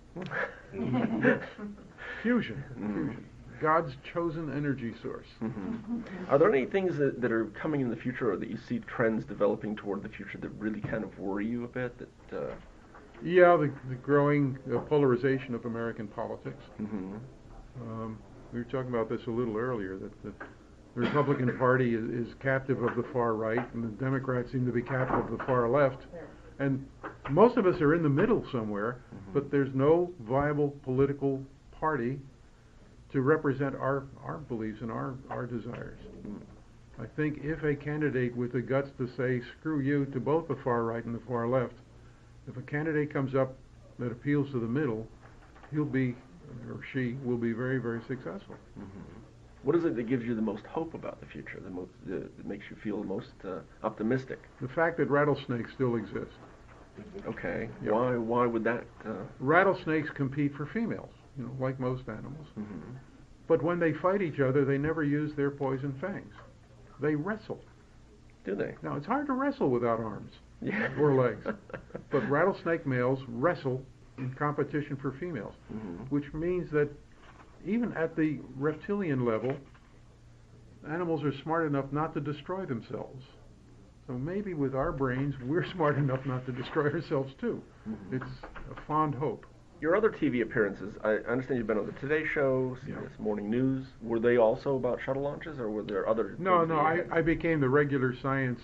Fusion. God's chosen energy source. Are there any things that are coming in the future, or that you see trends developing toward the future that really kind of worry you a bit? Yeah, the growing polarization of American politics. We were talking about this a little earlier, that the Republican Party is captive of the far right, and the Democrats seem to be captive of the far left. And most of us are in the middle somewhere, but there's no viable political party to represent our beliefs and our desires. I think if a candidate with the guts to say screw you to both the far right and the far left, if a candidate comes up that appeals to the middle, he'll be, or she will be, very, very successful. What is it that gives you the most hope about the future, that makes you feel most optimistic? The fact that rattlesnakes still exist. Okay. Yep. Why would that? Rattlesnakes compete for females, like most animals. But when they fight each other, they never use their poison fangs. They wrestle. Do they? Now, it's hard to wrestle without arms Yeah. or legs. But rattlesnake males wrestle in competition for females, which means that even at the reptilian level, animals are smart enough not to destroy themselves. So maybe with our brains, we're smart enough not to destroy ourselves too. It's a fond hope. Your other TV appearances, I understand you've been on the Today Show, CBS Morning News. Were they also about shuttle launches, or were there other? No. I became the regular science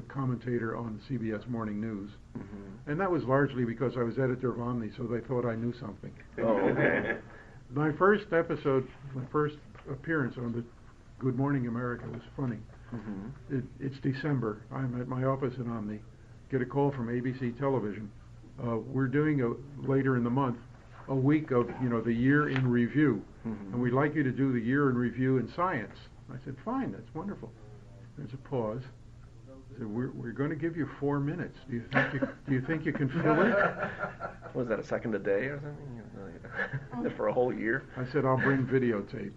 commentator on CBS Morning News, and that was largely because I was editor of Omni, so they thought I knew something. Oh, okay. My first appearance on the Good Morning America was funny. It's December. I'm at my office in Omni. Get a call from ABC Television. We're doing later in the month a week of the year in review, and we'd like you to do the year in review in science. I said, fine, that's wonderful. There's a pause. I said, we're going to give you 4 minutes. Do you think you can fill it? Was that a second a day or something? for a whole year. I said, I'll bring videotape.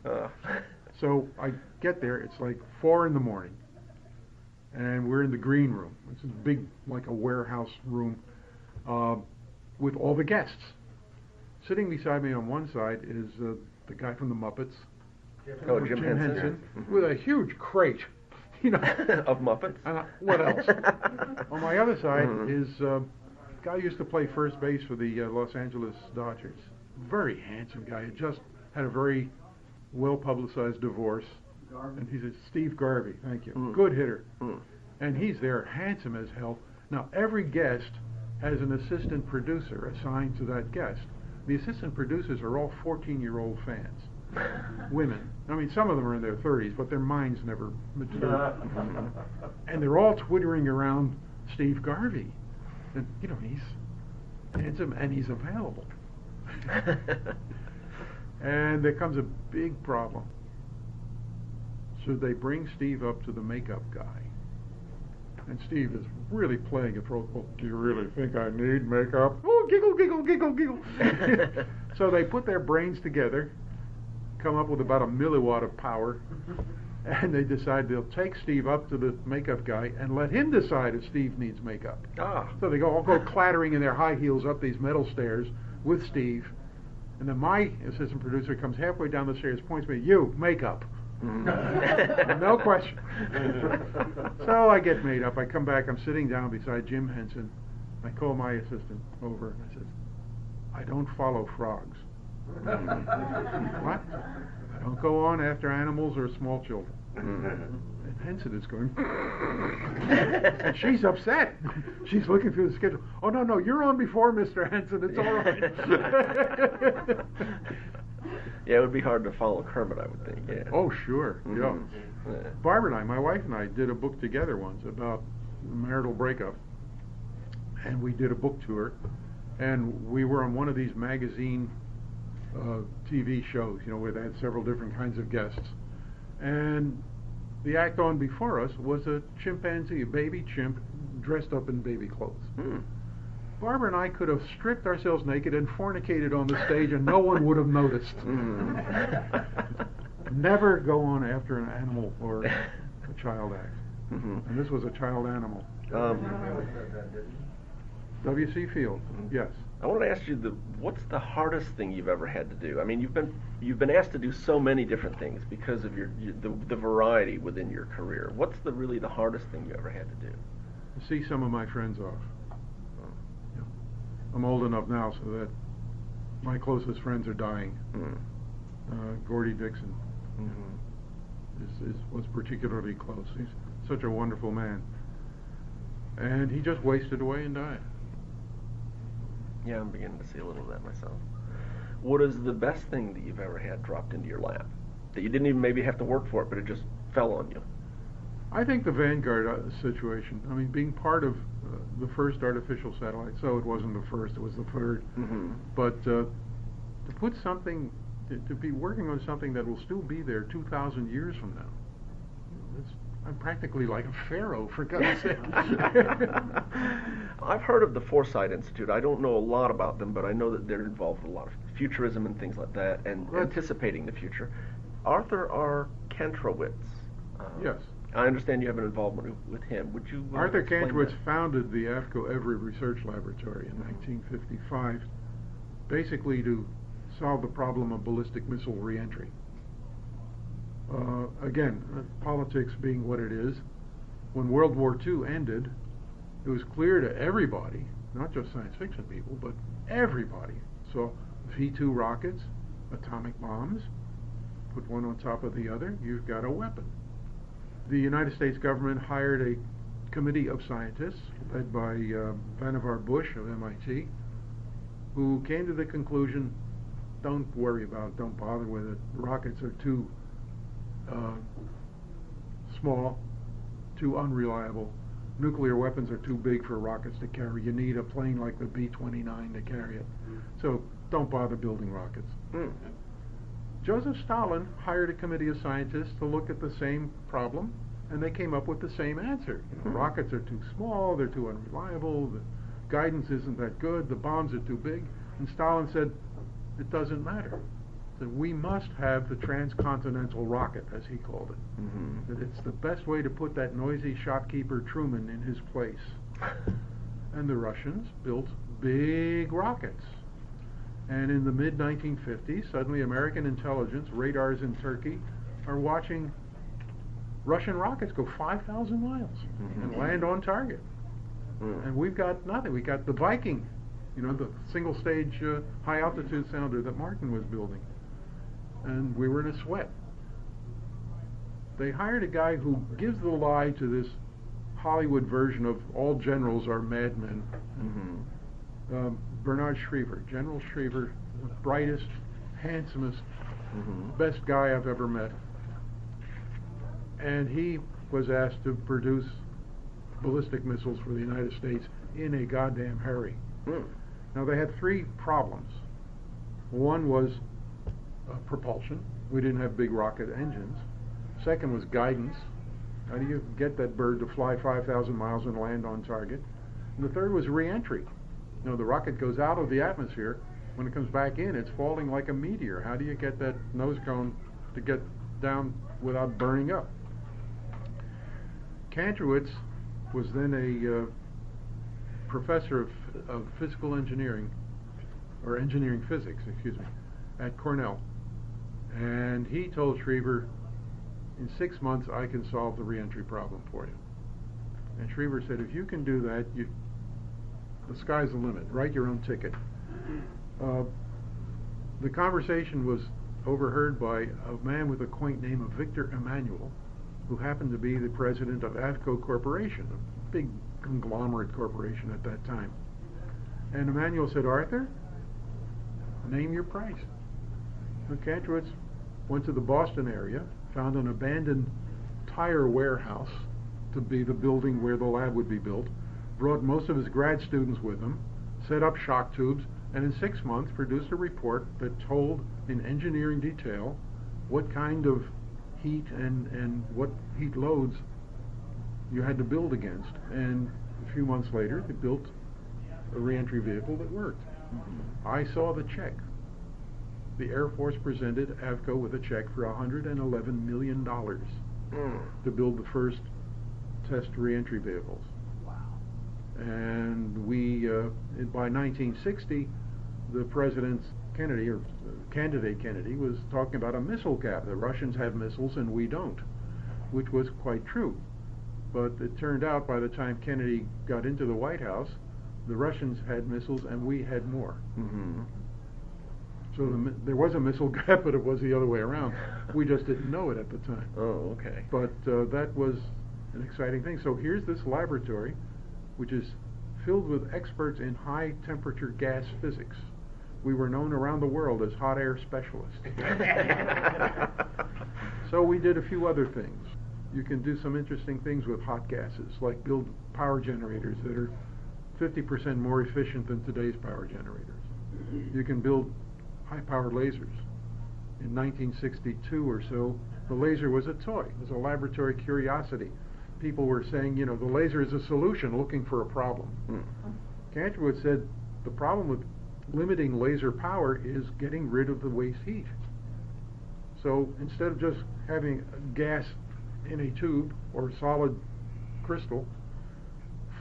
So I get there, it's like 4 in the morning, and we're in the green room. It's a big, like a warehouse room, with all the guests. Sitting beside me on one side is the guy from the Muppets, Jim Henson. with a huge crate, you know, of Muppets. What else? On my other side is a guy who used to play first base for the Los Angeles Dodgers. Very handsome guy. He just had a very well-publicized divorce. Garvey. And he's Steve Garvey, thank you. Good hitter. And he's there, handsome as hell. Now, every guest has an assistant producer assigned to that guest. The assistant producers are all 14-year-old fans. Women. I mean, some of them are in their 30s, but their minds never matured. And they're all twittering around Steve Garvey. And, you know, he's handsome and he's available. And there comes a big problem. Should they bring Steve up to the makeup guy? And Steve is really playing it. Well, do you really think I need makeup? Oh, giggle, giggle, giggle, giggle. So they put their brains together, come up with about a milliwatt of power, and they decide they'll take Steve up to the makeup guy and let him decide if Steve needs makeup. So they all go clattering in their high heels up these metal stairs with Steve, and then my assistant producer comes halfway down the stairs, points to me, you, makeup. No question. So I get made up. I come back. I'm sitting down beside Jim Henson. I call my assistant over and I said, I don't follow frogs. What? I don't go on after animals or small children. And Henson is going, and she's upset. She's looking through the schedule. Oh, no, you're on before Mr. Henson. It's all right. Yeah, it would be hard to follow Kermit, I would think. Yeah. Oh, sure. Yeah. Barbara and I, my wife and I, did a book together once about marital breakup, and we did a book tour, and we were on one of these magazine TV shows, you know, where they had several different kinds of guests, and the act on before us was a chimpanzee, a baby chimp, dressed up in baby clothes. Barbara and I could have stripped ourselves naked and fornicated on the stage and no one would have noticed. Never go on after an animal or a child act. And this was a child animal. W.C. Field, yes. I wanted to ask you, what's the hardest thing you've ever had to do? I mean, you've been asked to do so many different things because of the variety within your career. What's really the hardest thing you ever had to do? See some of my friends off. I'm old enough now so that my closest friends are dying. Gordy Dixon was particularly close. He's such a wonderful man. And he just wasted away and died. Yeah, I'm beginning to see a little of that myself. What is the best thing that you've ever had dropped into your lap? That you didn't even maybe have to work for it, but it just fell on you? I think the Vanguard situation, I mean, being part of the first artificial satellite, so it wasn't the first, it was the third, but to put something, to be working on something that will still be there 2,000 years from now, I'm practically like a pharaoh, for God's sake. I've heard of the Foresight Institute. I don't know a lot about them, but I know that they're involved with a lot of futurism and things like that, and anticipating the future. Arthur R. Kantrowitz. Yes. I understand you have an involvement with him. Would you Arthur Kantrowitz founded the AFCO Every Research Laboratory in 1955, basically to solve the problem of ballistic missile reentry. Again, politics being what it is, when World War II ended, it was clear to everybody, not just science fiction people, but everybody, saw V-2 rockets, atomic bombs, put one on top of the other, you've got a weapon. The United States government hired a committee of scientists led by Vannevar Bush of MIT, who came to the conclusion, don't worry about it, don't bother with it, rockets are too small, too unreliable, nuclear weapons are too big for rockets to carry, you need a plane like the B-29 to carry it, so don't bother building rockets. Joseph Stalin hired a committee of scientists to look at the same problem, and they came up with the same answer. Rockets are too small, they're too unreliable, the guidance isn't that good, the bombs are too big. And Stalin said, it doesn't matter. That we must have the transcontinental rocket, as he called it. Mm-hmm. That it's the best way to put that noisy shopkeeper Truman in his place. And the Russians built big rockets. And in the mid-1950s, suddenly American intelligence, radars in Turkey, are watching Russian rockets go 5,000 miles and land on target. And we've got nothing. We got the Viking, the single-stage high-altitude sounder that Martin was building. And we were in a sweat. They hired a guy who gives the lie to this Hollywood version of all generals are madmen. Bernard Schriever, General Schriever, the brightest, handsomest, best guy I've ever met. And he was asked to produce ballistic missiles for the United States in a goddamn hurry. Now they had three problems. One was propulsion. We didn't have big rocket engines. Second was guidance. How do you get that bird to fly 5,000 miles and land on target? And the third was re-entry. The rocket goes out of the atmosphere. When it comes back in, it's falling like a meteor. How do you get that nose cone to get down without burning up? Kantrowitz was then a professor of physical engineering, or engineering physics, at Cornell. And he told Schriever, in 6 months I can solve the re-entry problem for you. And Schriever said, if you can do that, the sky's the limit. Write your own ticket. The conversation was overheard by a man with a quaint name of Victor Emanuel, who happened to be the president of Avco Corporation, a big conglomerate corporation at that time. And Emanuel said, Arthur, name your price. So Kantrowitz went to the Boston area, found an abandoned tire warehouse to be the building where the lab would be built, brought most of his grad students with him, set up shock tubes, and in 6 months produced a report that told in engineering detail what kind of heat and what heat loads you had to build against. And a few months later, they built a re-entry vehicle that worked. I saw the check. The Air Force presented Avco with a check for $111 million to build the first test re-entry vehicles. And we, by 1960, the President Kennedy, or candidate Kennedy, was talking about a missile cap. The Russians have missiles and we don't, which was quite true. But it turned out by the time Kennedy got into the White House, the Russians had missiles and we had more. So there was a missile gap, but it was the other way around. We just didn't know it at the time. Oh, okay. But that was an exciting thing. So here's this laboratory, which is filled with experts in high temperature gas physics. We were known around the world as hot air specialists. So we did a few other things. You can do some interesting things with hot gases, like build power generators that are 50% more efficient than today's power generators. You can build high-powered lasers. In 1962 or so, the laser was a toy. It was a laboratory curiosity. People were saying, the laser is a solution, looking for a problem. Kantrowitz said the problem with limiting laser power is getting rid of the waste heat. So instead of just having gas in a tube or solid crystal,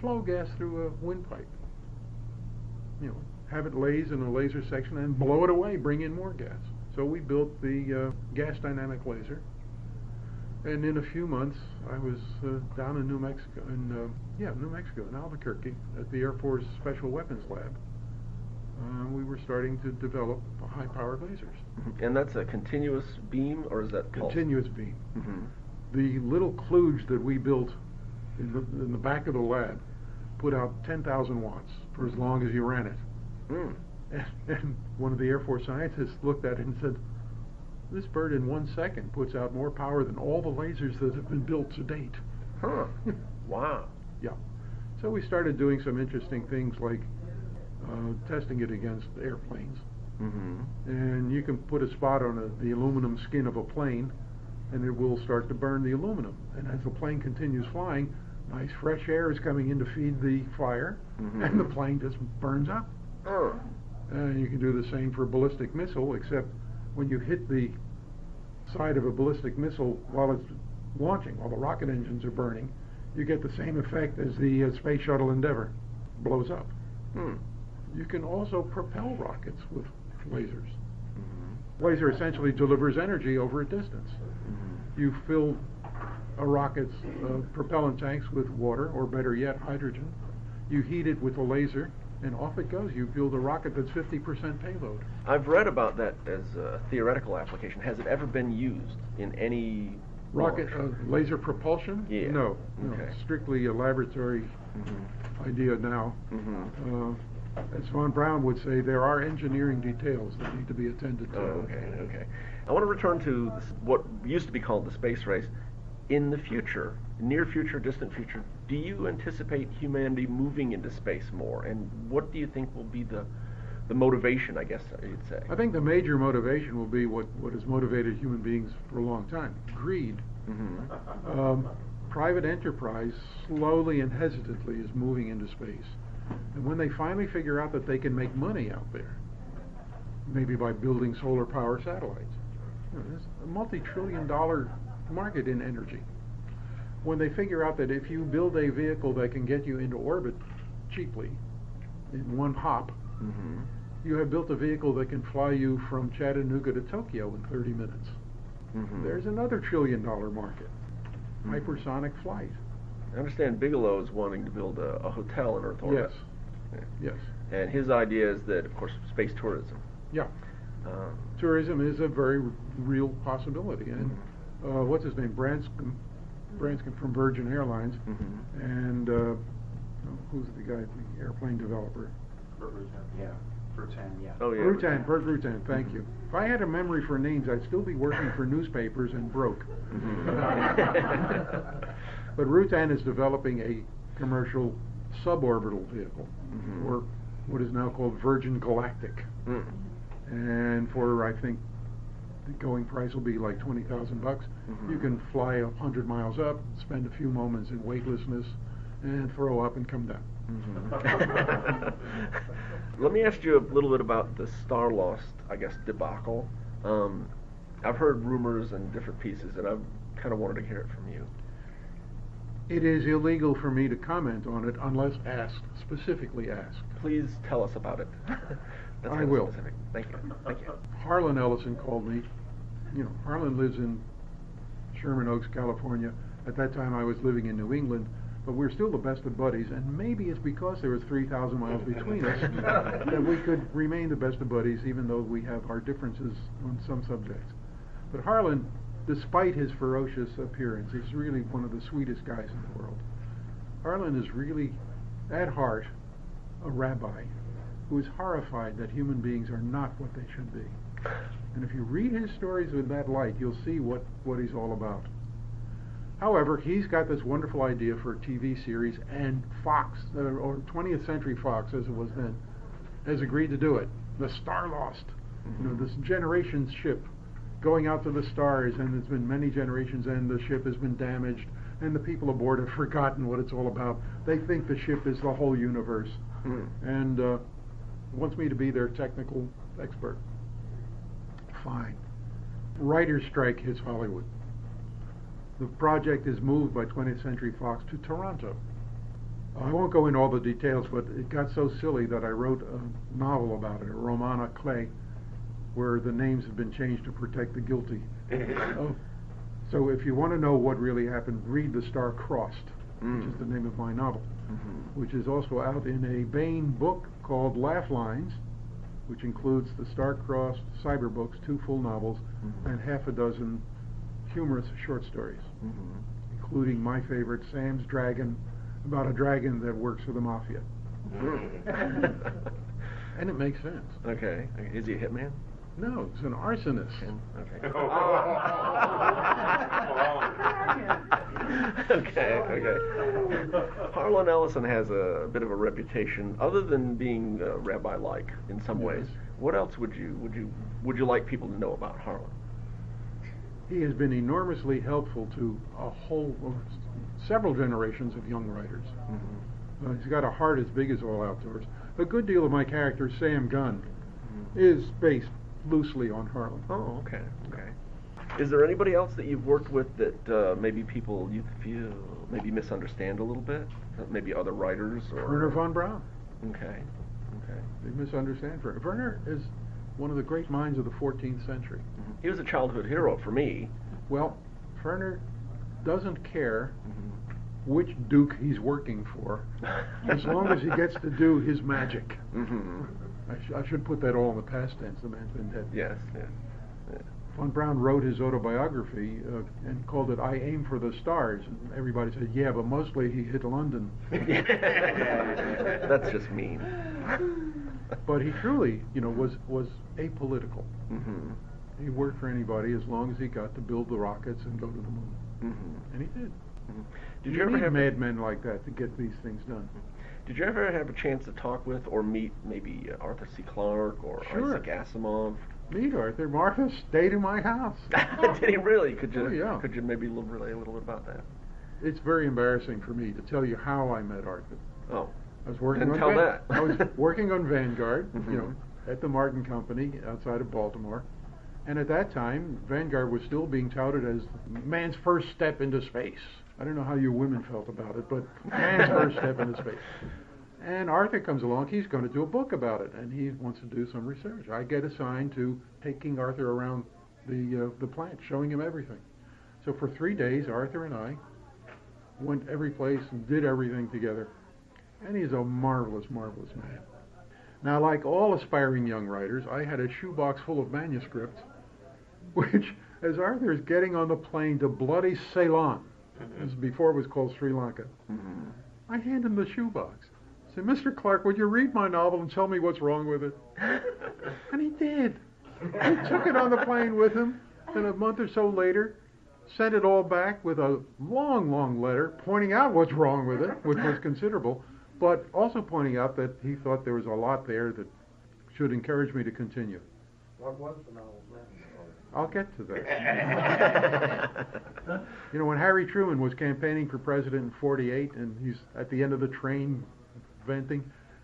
flow gas through a windpipe. Have it laze in a laser section and blow it away, bring in more gas. So we built the gas dynamic laser. And in a few months, I was down in New Mexico, in Albuquerque, at the Air Force Special Weapons Lab. We were starting to develop high-powered lasers. And that's a continuous beam, or is that pulse? Continuous beam. The little kludge that we built in the back of the lab put out 10,000 watts for as long as you ran it. And one of the Air Force scientists looked at it and said, this bird in 1 second puts out more power than all the lasers that have been built to date. Wow. Yeah. So we started doing some interesting things like testing it against airplanes. And you can put a spot on the aluminum skin of a plane and it will start to burn the aluminum. And as the plane continues flying, nice fresh air is coming in to feed the fire and the plane just burns up. You can do the same for a ballistic missile, except when you hit the side of a ballistic missile while it's launching, while the rocket engines are burning, you get the same effect as the Space Shuttle Endeavour blows up. You can also propel rockets with lasers. Laser essentially delivers energy over a distance. You fill a rocket's propellant tanks with water, or better yet, hydrogen. You heat it with a laser, and off it goes. You build a rocket that's 50% payload. I've read about that as a theoretical application. Has it ever been used in any rocket laser propulsion? Yeah. No. Okay. Strictly a laboratory idea now. As Von Braun would say, there are engineering details that need to be attended to. Okay. I want to return to what used to be called the space race. In the future, near future, distant future, do you anticipate humanity moving into space more? And what do you think will be the motivation, I guess you'd say? I think the major motivation will be what has motivated human beings for a long time: greed. Private enterprise slowly and hesitantly is moving into space. And when they finally figure out that they can make money out there, maybe by building solar power satellites, there's a multi-trillion-dollar market in energy. When they figure out that if you build a vehicle that can get you into orbit cheaply, in one hop, you have built a vehicle that can fly you from Chattanooga to Tokyo in 30 minutes. There's another trillion-dollar market, hypersonic flight. I understand Bigelow is wanting to build a hotel in Earth orbit. Yes. And his idea is that, of course, space tourism. Yeah. Tourism is a very real possibility. And what's his name? Branscombe from Virgin Airlines. And who's the guy, the airplane developer? Rutan, yeah. Oh, yeah. Bert Rutan, thank you. If I had a memory for names, I'd still be working for newspapers and broke. But Rutan is developing a commercial suborbital vehicle, or what is now called Virgin Galactic. And for, I think, the going price will be like $20,000. You can fly 100 miles up, spend a few moments in weightlessness, and throw up and come down. Let me ask you a little bit about the Star Lost, I guess, debacle. I've heard rumors and different pieces, and I kind of wanted to hear it from you. It is illegal for me to comment on it unless asked, specifically asked. Please tell us about it. That's I will. Specific. Thank you. Harlan Ellison called me. Harlan lives in Sherman Oaks, California. At that time I was living in New England, but we're still the best of buddies, and maybe it's because there was 3,000 miles between us that we could remain the best of buddies even though we have our differences on some subjects. But Harlan, despite his ferocious appearance, is really one of the sweetest guys in the world. Harlan is really, at heart, a rabbi who is horrified that human beings are not what they should be. And if you read his stories in that light, you'll see what he's all about. However, he's got this wonderful idea for a TV series, and Fox, or 20th Century Fox as it was then, has agreed to do it. The Star Lost. This generation's ship going out to the stars, and there's been many generations, and the ship has been damaged, and the people aboard have forgotten what it's all about. They think the ship is the whole universe, and wants me to be their technical expert. Fine. Writer's strike hits Hollywood. The project is moved by 20th Century Fox to Toronto. I won't go into all the details, but it got so silly that I wrote a novel about it, a roman à clef, where the names have been changed to protect the guilty. So if you want to know what really happened, read The Star Crossed, which is the name of my novel, which is also out in a Bain book called Laugh Lines, which includes the Star-Crossed cyber books, 2 full novels, and half a dozen humorous short stories, including my favorite, Sam's Dragon, about a dragon that works for the mafia. And it makes sense. Okay. Is he a hitman? No, it's an arsonist. Okay. Okay. Harlan Ellison has a bit of a reputation, other than being rabbi-like in some ways. What else would you like people to know about Harlan? He has been enormously helpful to several generations of young writers. He's got a heart as big as all outdoors. a good deal of my character, Sam Gunn, is based loosely on Harlan. Oh, okay. Is there anybody else that you've worked with that maybe people you feel maybe misunderstand a little bit? Maybe other writers or? Werner von Braun. Okay. They misunderstand Werner. Werner is one of the great minds of the 14th century. He was a childhood hero for me. Well, Werner doesn't care which duke he's working for, as long as he gets to do his magic. I should put that all in the past tense. The man's been dead. Yes. Von Braun wrote his autobiography and called it "I Aim for the Stars," and everybody said, "Yeah, but mostly he hit London." That's just mean. But he truly, was apolitical. He worked for anybody as long as he got to build the rockets and go to the moon, and he did. Did you ever have madmen like that to get these things done? Did you ever have a chance to talk with or meet maybe Arthur C. Clarke or Isaac Asimov? Meet Arthur. Martha stayed in my house. Did he really? Could you? Oh, yeah. Could you maybe relay a little bit about that? It's very embarrassing for me to tell you how I met Arthur. Oh. I was working Didn't tell that. I was working on Vanguard, at the Martin Company outside of Baltimore. And at that time, Vanguard was still being touted as man's first step into space. I don't know how you women felt about it, but man's first step into space. And Arthur comes along, he's going to do a book about it, and he wants to do some research. I get assigned to taking Arthur around the plant, showing him everything. So for 3 days, Arthur and I went every place and did everything together. And he's a marvelous, marvelous man. Now, like all aspiring young writers, I had a shoebox full of manuscripts, which, as Arthur is getting on the plane to bloody Ceylon, as before it was called Sri Lanka, I hand him the shoebox. I said, "Mr. Clarke, would you read my novel and tell me what's wrong with it?" And he did. He took it on the plane with him, and a month or so later, sent it all back with a long, long letter pointing out what's wrong with it, which was considerable, but also pointing out that he thought there was a lot there that should encourage me to continue. What was the novel's name? I'll get to that. When Harry Truman was campaigning for president in '48, and he's at the end of the train venting,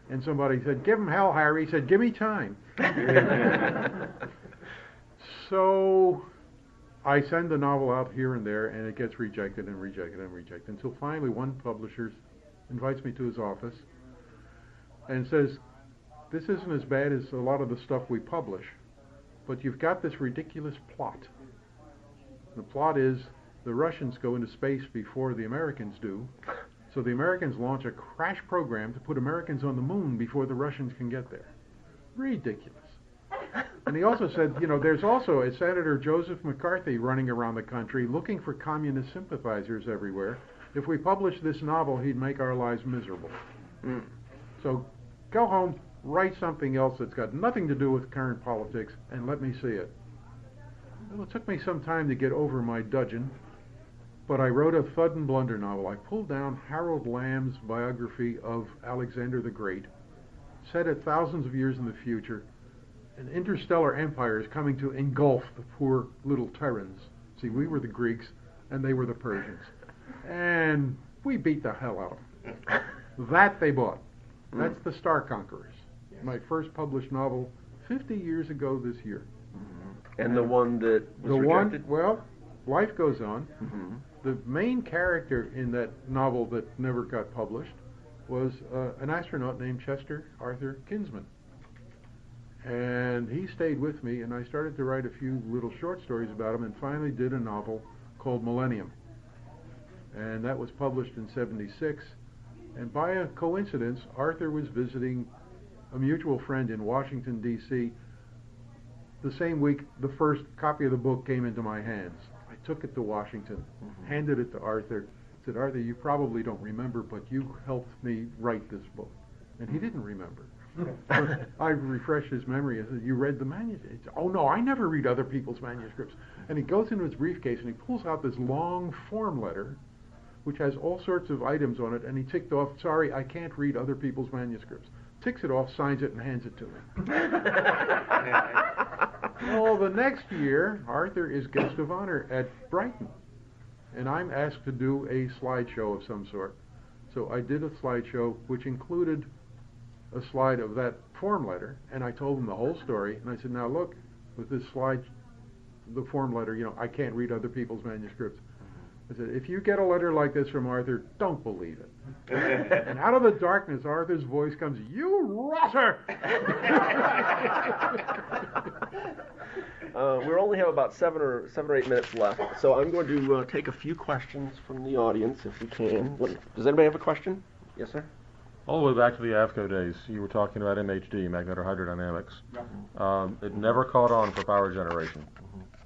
and somebody said, "Give him hell, Harry." He said, "Give me time." So I send the novel out here and there, and it gets rejected and rejected and rejected, until finally one publisher invites me to his office and says, "This isn't as bad as a lot of the stuff we publish, but you've got this ridiculous plot. The plot is the Russians go into space before the Americans do, so the Americans launch a crash program to put Americans on the moon before the Russians can get there. Ridiculous." And he also said, there's also a Senator Joseph McCarthy running around the country looking for communist sympathizers everywhere. If we publish this novel, he'd make our lives miserable. So go home, write something else that's got nothing to do with current politics, and let me see it. Well, it took me some time to get over my dudgeon, but I wrote a thud and blunder novel. I pulled down Harold Lamb's biography of Alexander the Great, set it thousands of years in the future. An interstellar empire is coming to engulf the poor little Terrans. See, we were the Greeks, and they were the Persians. And we beat the hell out of them. That they bought. That's The Star Conquerors. My first published novel 50 years ago this year. And the one that was rejected? Well, life goes on. The main character in that novel that never got published was an astronaut named Chester Arthur Kinsman. And he stayed with me, and I started to write a few little short stories about him, and finally did a novel called Millennium. And that was published in '76. And by a coincidence, Arthur was visiting a mutual friend in Washington, D.C. The same week the first copy of the book came into my hands. I took it to Washington, handed it to Arthur, said, "Arthur, you probably don't remember, but you helped me write this book." And he didn't remember. I refreshed his memory. I said, "You read the manuscript?" "Oh, no, I never read other people's manuscripts." And he goes into his briefcase and he pulls out this long form letter which has all sorts of items on it, and he ticked off, "Sorry, I can't read other people's manuscripts." Ticks it off, signs it, and hands it to me. Well, the next year, Arthur is guest of honor at Brighton, and I'm asked to do a slideshow of some sort. So I did a slideshow which included a slide of that form letter, and I told them the whole story, and I said, now look, with this slide, the form letter, I can't read other people's manuscripts. I said, if you get a letter like this from Arthur, don't believe it. And out of the darkness, Arthur's voice comes, you rotter! We only have about 7 or 8 minutes left, so I'm going to take a few questions from the audience, if we can. Does anybody have a question? Yes, sir? All the way back to the AFCO days, you were talking about MHD, magnetohydrodynamics. It never caught on for power generation.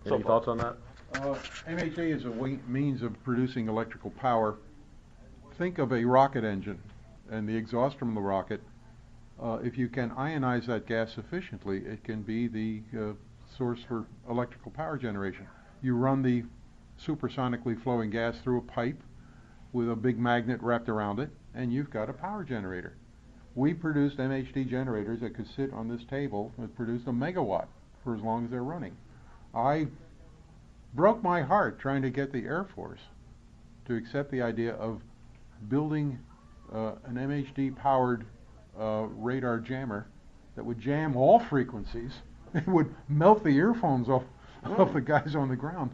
Any thoughts on that? MHD is a means of producing electrical power. Think of a rocket engine and the exhaust from the rocket. If you can ionize that gas sufficiently, it can be the source for electrical power generation. You run the supersonically flowing gas through a pipe with a big magnet wrapped around it, and you've got a power generator. We produced MHD generators that could sit on this table that produced a megawatt for as long as they're running. I broke my heart trying to get the Air Force to accept the idea of building an MHD-powered radar jammer that would jam all frequencies. It would melt the earphones off the guys on the ground.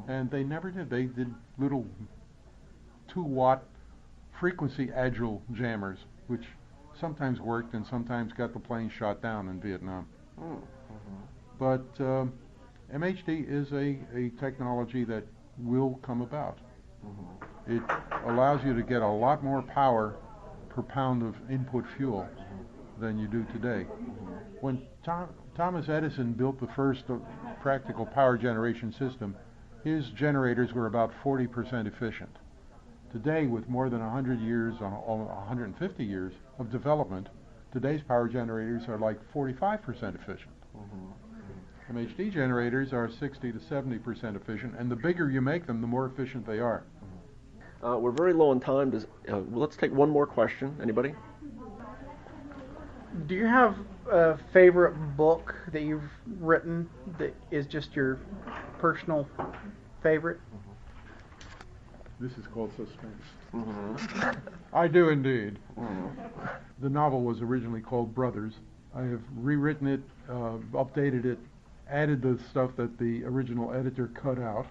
And they never did. They did little 2-watt frequency agile jammers, which sometimes worked and sometimes got the plane shot down in Vietnam. But MHD is a technology that will come about. It allows you to get a lot more power per pound of input fuel than you do today. When Thomas Edison built the first practical power generation system, his generators were about 40% efficient. Today, with more than 100 years, 150 years of development, today's power generators are like 45% efficient. MHD generators are 60 to 70% efficient, and the bigger you make them, the more efficient they are. We're very low on time. Let's take one more question. Anybody? Do you have a favorite book that you've written that is just your personal favorite? This is called suspense. I do indeed. The novel was originally called Brothers. I have rewritten it, updated it, added the stuff that the original editor cut out,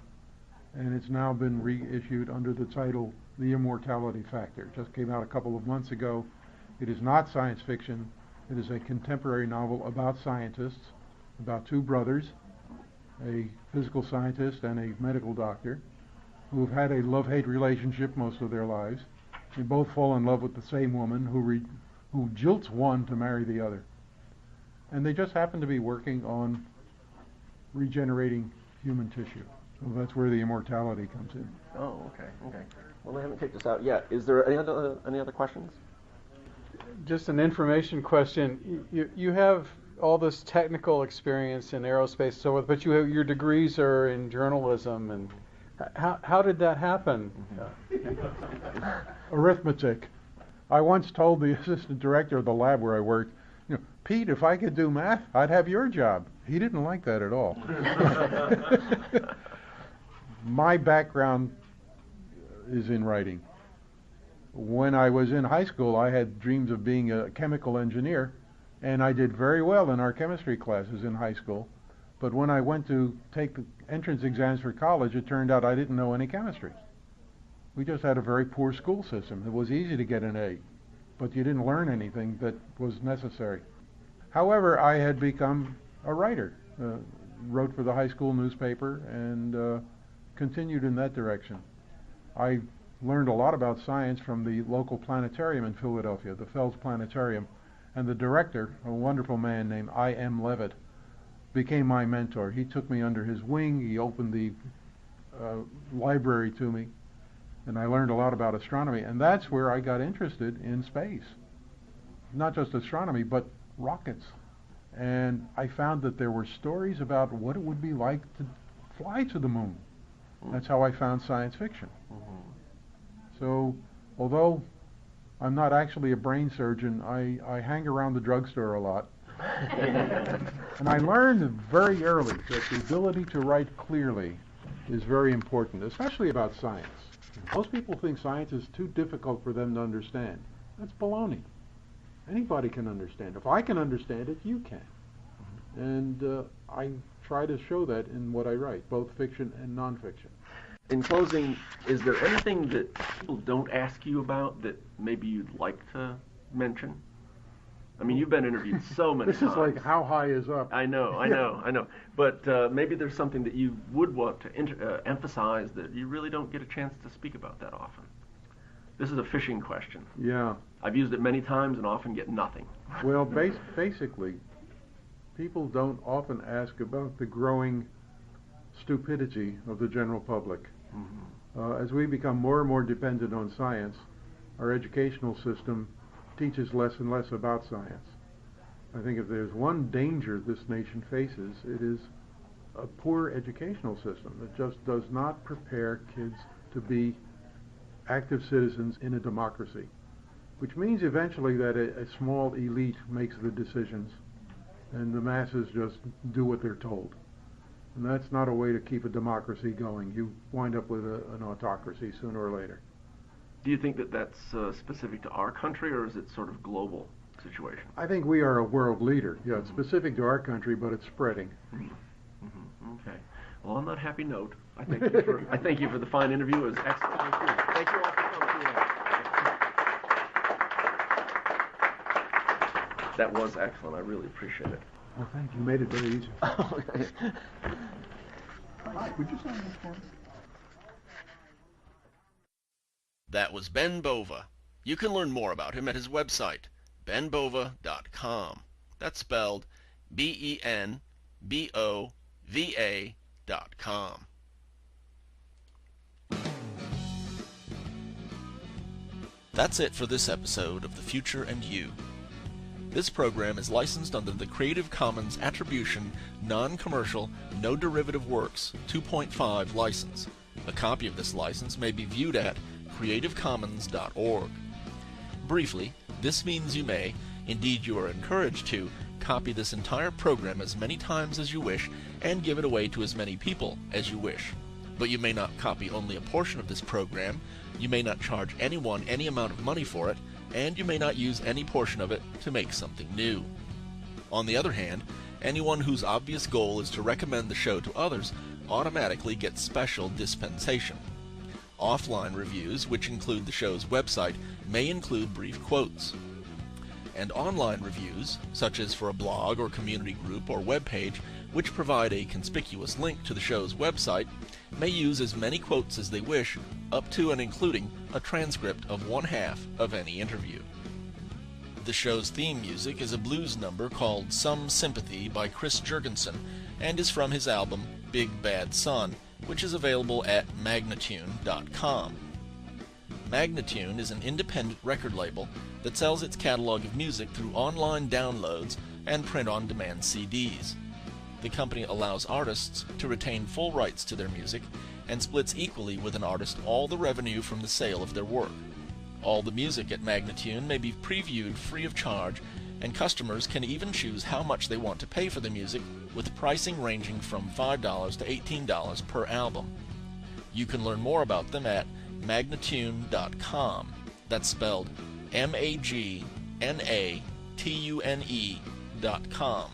and it's now been reissued under the title The Immortality Factor. It just came out a couple of months ago. It is not science fiction. It is a contemporary novel about scientists, about 2 brothers, a physical scientist and a medical doctor, who have had a love-hate relationship most of their lives. They both fall in love with the same woman who jilts one to marry the other. And they just happen to be working on regenerating human tissue. So that's where the immortality comes in. Oh, okay. Well, they haven't kicked us out yet. Is there any other questions? Just an information question. You have all this technical experience in aerospace and so forth, but your degrees are in journalism. And how did that happen? Arithmetic. I once told the assistant director of the lab where I worked, Pete, if I could do math, I'd have your job. He didn't like that at all. My background is in writing. When I was in high school, I had dreams of being a chemical engineer, and I did very well in our chemistry classes in high school. But when I went to take the entrance exams for college, it turned out I didn't know any chemistry. We just had a very poor school system. It was easy to get an A, but you didn't learn anything that was necessary. However, I had become a writer, wrote for the high school newspaper, and continued in that direction. I learned a lot about science from the local planetarium in Philadelphia, the Fels Planetarium, and the director, a wonderful man named I.M. Levitt, became my mentor. He took me under his wing. He opened the library to me, and I learned a lot about astronomy, and that's where I got interested in space. Not just astronomy, but rockets. And I found that there were stories about what it would be like to fly to the moon. That's how I found science fiction. So, although I'm not actually a brain surgeon, I hang around the drugstore a lot. And I learned very early that the ability to write clearly is very important, especially about science. Most people think science is too difficult for them to understand. That's baloney. Anybody can understand. If I can understand it, you can. And I try to show that in what I write, both fiction and nonfiction. In closing, is there anything that people don't ask you about that maybe you'd like to mention? I mean, you've been interviewed so many This times. is like how high is up. I know. But maybe there's something that you would want to emphasize that you really don't get a chance to speak about that often. This is a fishing question. Yeah. I've used it many times and often get nothing. Well, basically, people don't often ask about the growing stupidity of the general public. Mm-hmm. As we become more and more dependent on science, our educational system teaches less and less about science. I think if there's one danger this nation faces, it is a poor educational system that just does not prepare kids to be active citizens in a democracy, which means eventually that a small elite makes the decisions and the masses just do what they're told. And that's not a way to keep a democracy going. You wind up with an autocracy sooner or later. Do you think that that's specific to our country, or is it sort of global situation? I think we are a world leader. Yeah, it's specific to our country, but it's spreading. Mm-hmm. Okay. Well, on that happy note, I thank you for the fine interview. It was excellent. Thank you all for coming. That was excellent. I really appreciate it. Well, thank you. You made it very easy. Okay. Would you sign this for me? That was Ben Bova. You can learn more about him at his website, benbova.com. That's spelled BENBOVA.com. That's it for this episode of The Future and You. This program is licensed under the Creative Commons Attribution, Non-Commercial, No Derivative Works 2.5 license. A copy of this license may be viewed at creativecommons.org. Briefly, this means you may, indeed you are encouraged to, copy this entire program as many times as you wish and give it away to as many people as you wish. But you may not copy only a portion of this program, you may not charge anyone any amount of money for it, and you may not use any portion of it to make something new. On the other hand, anyone whose obvious goal is to recommend the show to others automatically gets special dispensation. Offline reviews, which include the show's website, may include brief quotes. And online reviews, such as for a blog or community group or web page, which provide a conspicuous link to the show's website, may use as many quotes as they wish, up to and including a transcript of 1/2 of any interview. The show's theme music is a blues number called Some Sympathy by Chris Jurgensen, and is from his album Big Bad Son, which is available at magnatune.com. Magnatune is an independent record label that sells its catalog of music through online downloads and print-on-demand CDs. The company allows artists to retain full rights to their music and splits equally with an artist all the revenue from the sale of their work. All the music at Magnatune may be previewed free of charge, and customers can even choose how much they want to pay for the music, with pricing ranging from $5 to $18 per album. You can learn more about them at magnatune.com. That's spelled MAGNATUNE.com.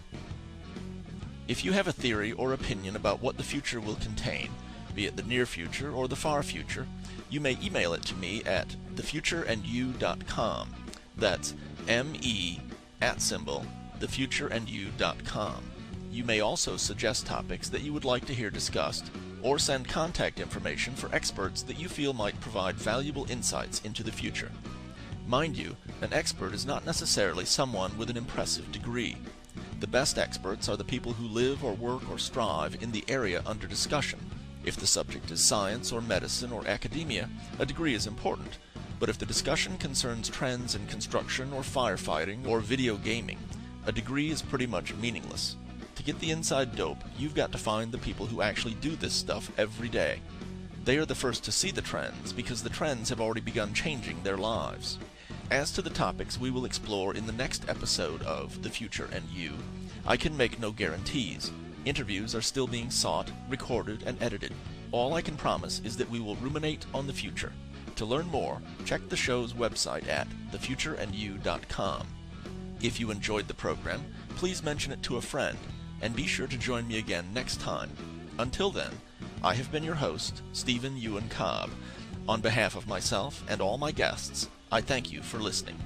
If you have a theory or opinion about what the future will contain, be it the near future or the far future, you may email it to me at thefutureandyou.com. That's thefutureandyou.com. You may also suggest topics that you would like to hear discussed, or send contact information for experts that you feel might provide valuable insights into the future. Mind you, an expert is not necessarily someone with an impressive degree. The best experts are the people who live or work or strive in the area under discussion. If the subject is science or medicine or academia, a degree is important, but if the discussion concerns trends in construction or firefighting or video gaming, a degree is pretty much meaningless. To get the inside dope, you've got to find the people who actually do this stuff every day. They are the first to see the trends because the trends have already begun changing their lives. As to the topics we will explore in the next episode of The Future and You, I can make no guarantees. Interviews are still being sought, recorded, and edited. All I can promise is that we will ruminate on the future. To learn more, check the show's website at thefutureandyou.com. If you enjoyed the program, please mention it to a friend, and be sure to join me again next time. Until then, I have been your host, Stephen Euin Cobb. On behalf of myself and all my guests, I thank you for listening.